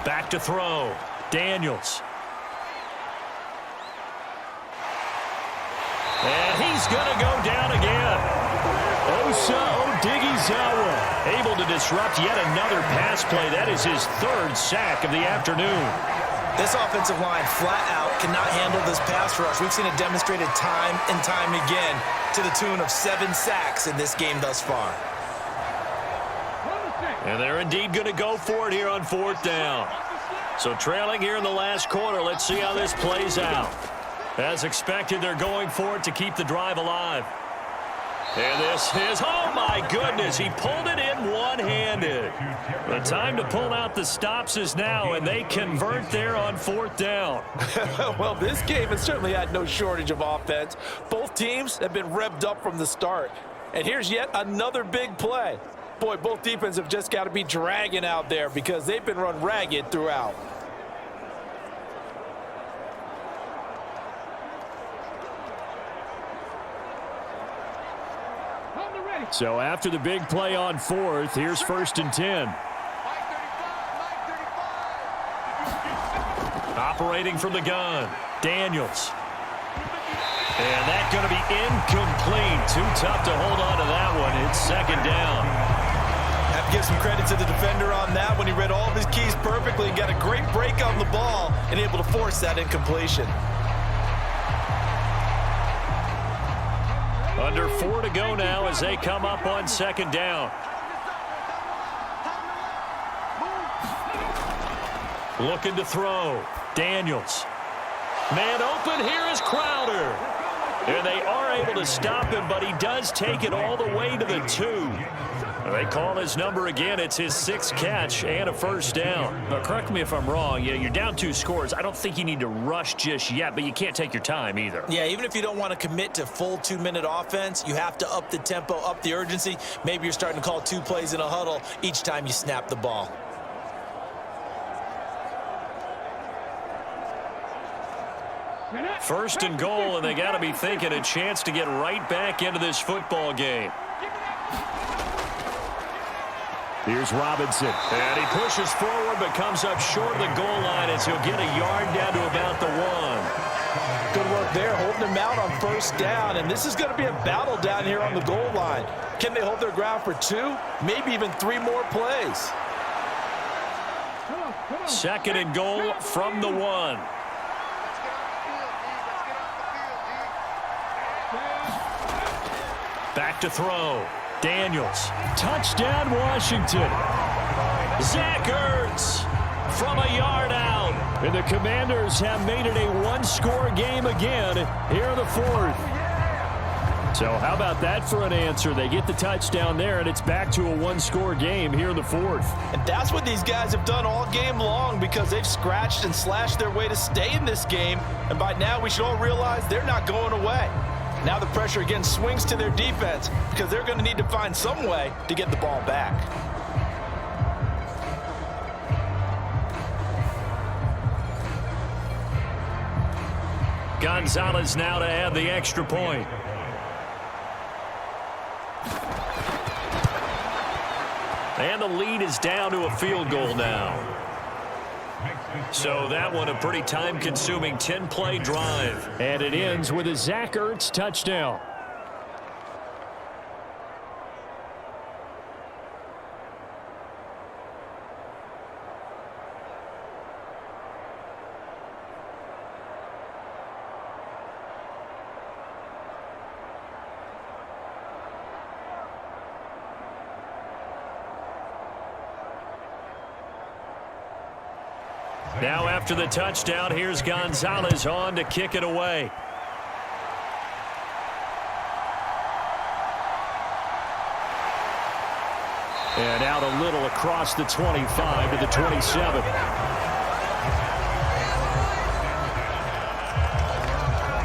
Back to throw. Daniels. And he's going to go down again. Osa Odighizuwa Able to disrupt yet another pass play. That is his 3rd sack of the afternoon. This offensive line flat out cannot handle this pass rush. We've seen it demonstrated time and time again to the tune of 7 sacks in this game thus far. And they're indeed going to go for it here on 4th down. So trailing here in the last quarter, let's see how this plays out. As expected, they're going for it to keep the drive alive. And this is, oh my goodness, he pulled it in one-handed. The time to pull out the stops is now, and they convert there on 4th down. Well, this game has certainly had no shortage of offense. Both teams have been revved up from the start. And here's yet another big play. Boy, both defenses have just got to be dragging out there because they've been run ragged throughout. So after the big play on 4th, here's 1st and 10. Operating from the gun, Daniels. And that's going to be incomplete. Too tough to hold on to that one. It's second down. Have to give some credit to the defender on that when he read all of his keys perfectly and got a great break on the ball and able to force that incompletion. Under 4 to go now as they come up on second down. Looking to throw. Daniels. Man open, here is Crowder. And they are able to stop him, but he does take it all the way to the 2. They call his number again. It's his 6th catch and a first down. Now, correct me if I'm wrong. You're down 2 scores. I don't think you need to rush just yet, but you can't take your time either. Yeah, even if you don't want to commit to full 2-minute offense, you have to up the tempo, up the urgency. Maybe you're starting to call 2 plays in a huddle each time you snap the ball. First and goal, and they got to be thinking a chance to get right back into this football game. Here's Robinson. And he pushes forward but comes up short of the goal line as he'll get a yard down to about the 1. Good work there, holding them out on first down. And this is going to be a battle down here on the goal line. Can they hold their ground for 2, maybe even 3 more plays? Second and goal from the 1. Back to throw. Daniels. Touchdown, Washington. Zach Ertz from a yard out. And the Commanders have made it a one-score game again here in the fourth. So how about that for an answer? They get the touchdown there, and it's back to a one-score game here in the fourth. And that's what these guys have done all game long because they've scratched and slashed their way to stay in this game. And by now, we should all realize they're not going away. Now the pressure again swings to their defense because they're going to need to find some way to get the ball back. Gonzalez now to add the extra point. And the lead is down to a field goal now. So that one a pretty time-consuming 10-play drive. And it ends with a Zach Ertz touchdown. Now after the touchdown, here's Gonzalez on to kick it away. And out a little across the 25 to the 27.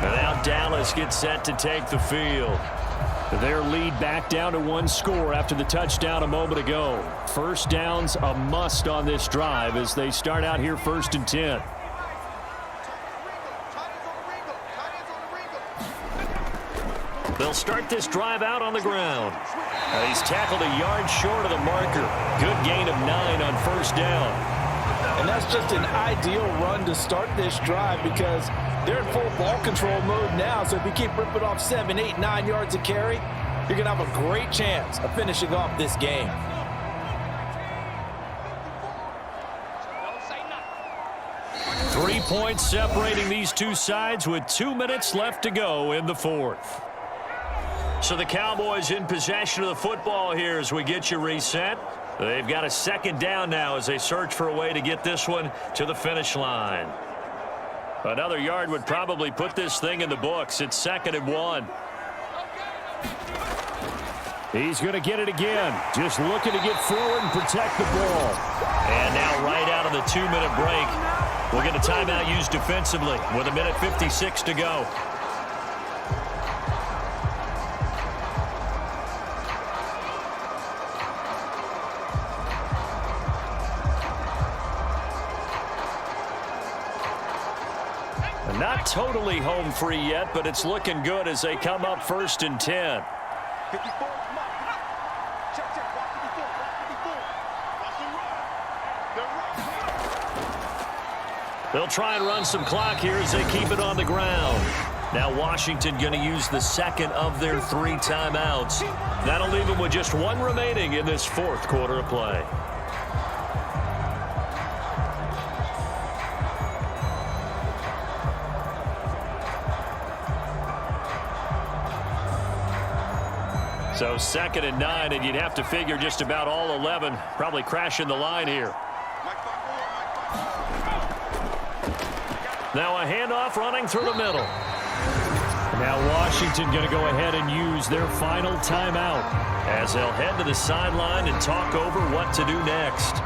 And now Dallas gets set to take the field. Their lead back down to one score after the touchdown a moment ago. First down's a must on this drive as they start out here 1st and 10. They'll start this drive out on the ground. He's tackled a yard short of the marker. Good gain of 9 on first down. And that's just an ideal run to start this drive because they're in full ball control mode now. So if you keep ripping off 7, 8, 9 yards of carry, you're going to have a great chance of finishing off this game. Three points separating these two sides with 2 minutes left to go in the fourth. So the Cowboys in possession of the football here as we get you reset. They've got a second down now as they search for a way to get this one to the finish line. Another yard would probably put this thing in the books. It's 2nd and 1. He's going to get it again. Just looking to get forward and protect the ball. And now right out of the 2-minute break, we'll get a timeout used defensively with 1:56 to go. Not totally home free yet, but it's looking good as they come up 1st and 10. They'll try and run some clock here as they keep it on the ground. Now Washington going to use the second of their 3 timeouts. That'll leave them with just 1 remaining in this 4th quarter of play. So 2nd and 9, and you'd have to figure just about all 11 probably crashing the line here. Now a handoff running through the middle. Now Washington going to go ahead and use their final timeout as they'll head to the sideline and talk over what to do next.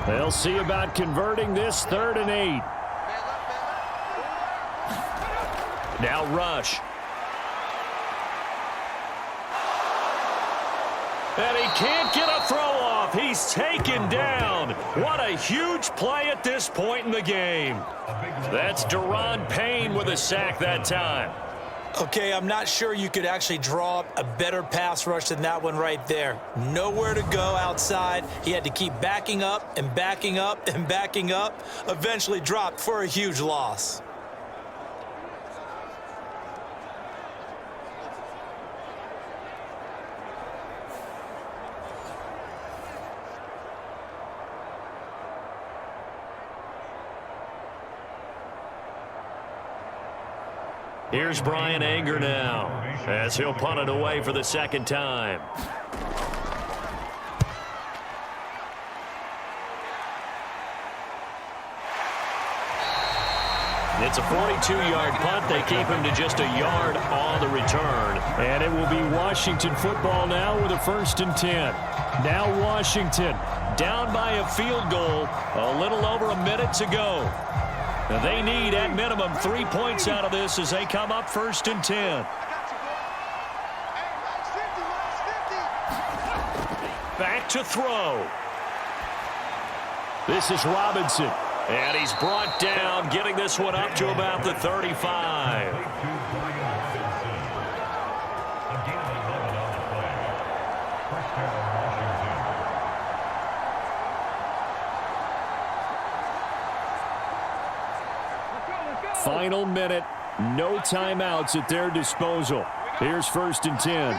They'll see about converting this 3rd and 8. Now rush. And he can't get a throw off. He's taken down. What a huge play at this point in the game. That's Daron Payne with a sack that time. Okay, I'm not sure you could actually draw up a better pass rush than that one right there. Nowhere to go outside. He had to keep backing up and backing up and backing up. Eventually dropped for a huge loss. Here's Brian Anger now as he'll punt it away for the second time. It's a 42-yard punt. They keep him to just a yard on the return. And it will be Washington football now with a 1st and 10. Now Washington Down by a field goal, a little over a minute to go. Now they need, at minimum, 3 points out of this as they come up 1st and 10. Back to throw. This is Robinson. And he's brought down, getting this one up to about the 35. Final minute, no timeouts at their disposal. Here's 1st and 10.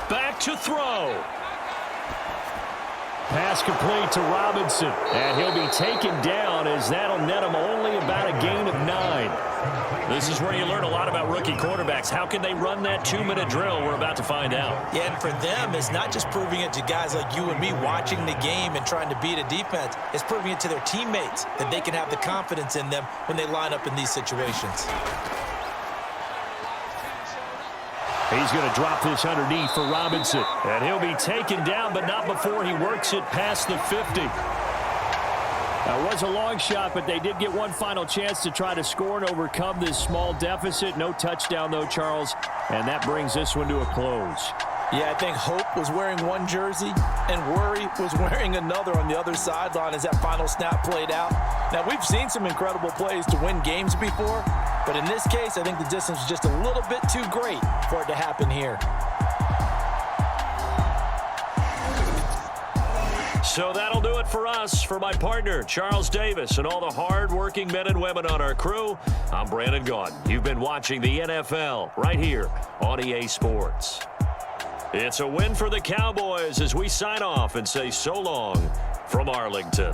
Back to throw. Pass complete to Robinson, and he'll be taken down as that'll net him only about a gain of 9. This is where you learn a lot about rookie quarterbacks. How can they run that 2-minute drill? We're about to find out. Yeah, and for them, it's not just proving it to guys like you and me watching the game and trying to beat a defense. It's proving it to their teammates that they can have the confidence in them when they line up in these situations. He's going to drop this underneath for Robinson. And he'll be taken down, but not before he works it past the 50. That was a long shot, but they did get one final chance to try to score and overcome this small deficit. No touchdown, though, Charles. And that brings this one to a close. Yeah, I think Hope was wearing one jersey and Worry was wearing another on the other sideline as that final snap played out. Now, we've seen some incredible plays to win games before, but in this case, I think the distance was just a little bit too great for it to happen here. So that'll do it for us. For my partner, Charles Davis, and all the hard-working men and women on our crew, I'm Brandon Gaudin. You've been watching the NFL right here on EA Sports. It's a win for the Cowboys as we sign off and say so long from Arlington.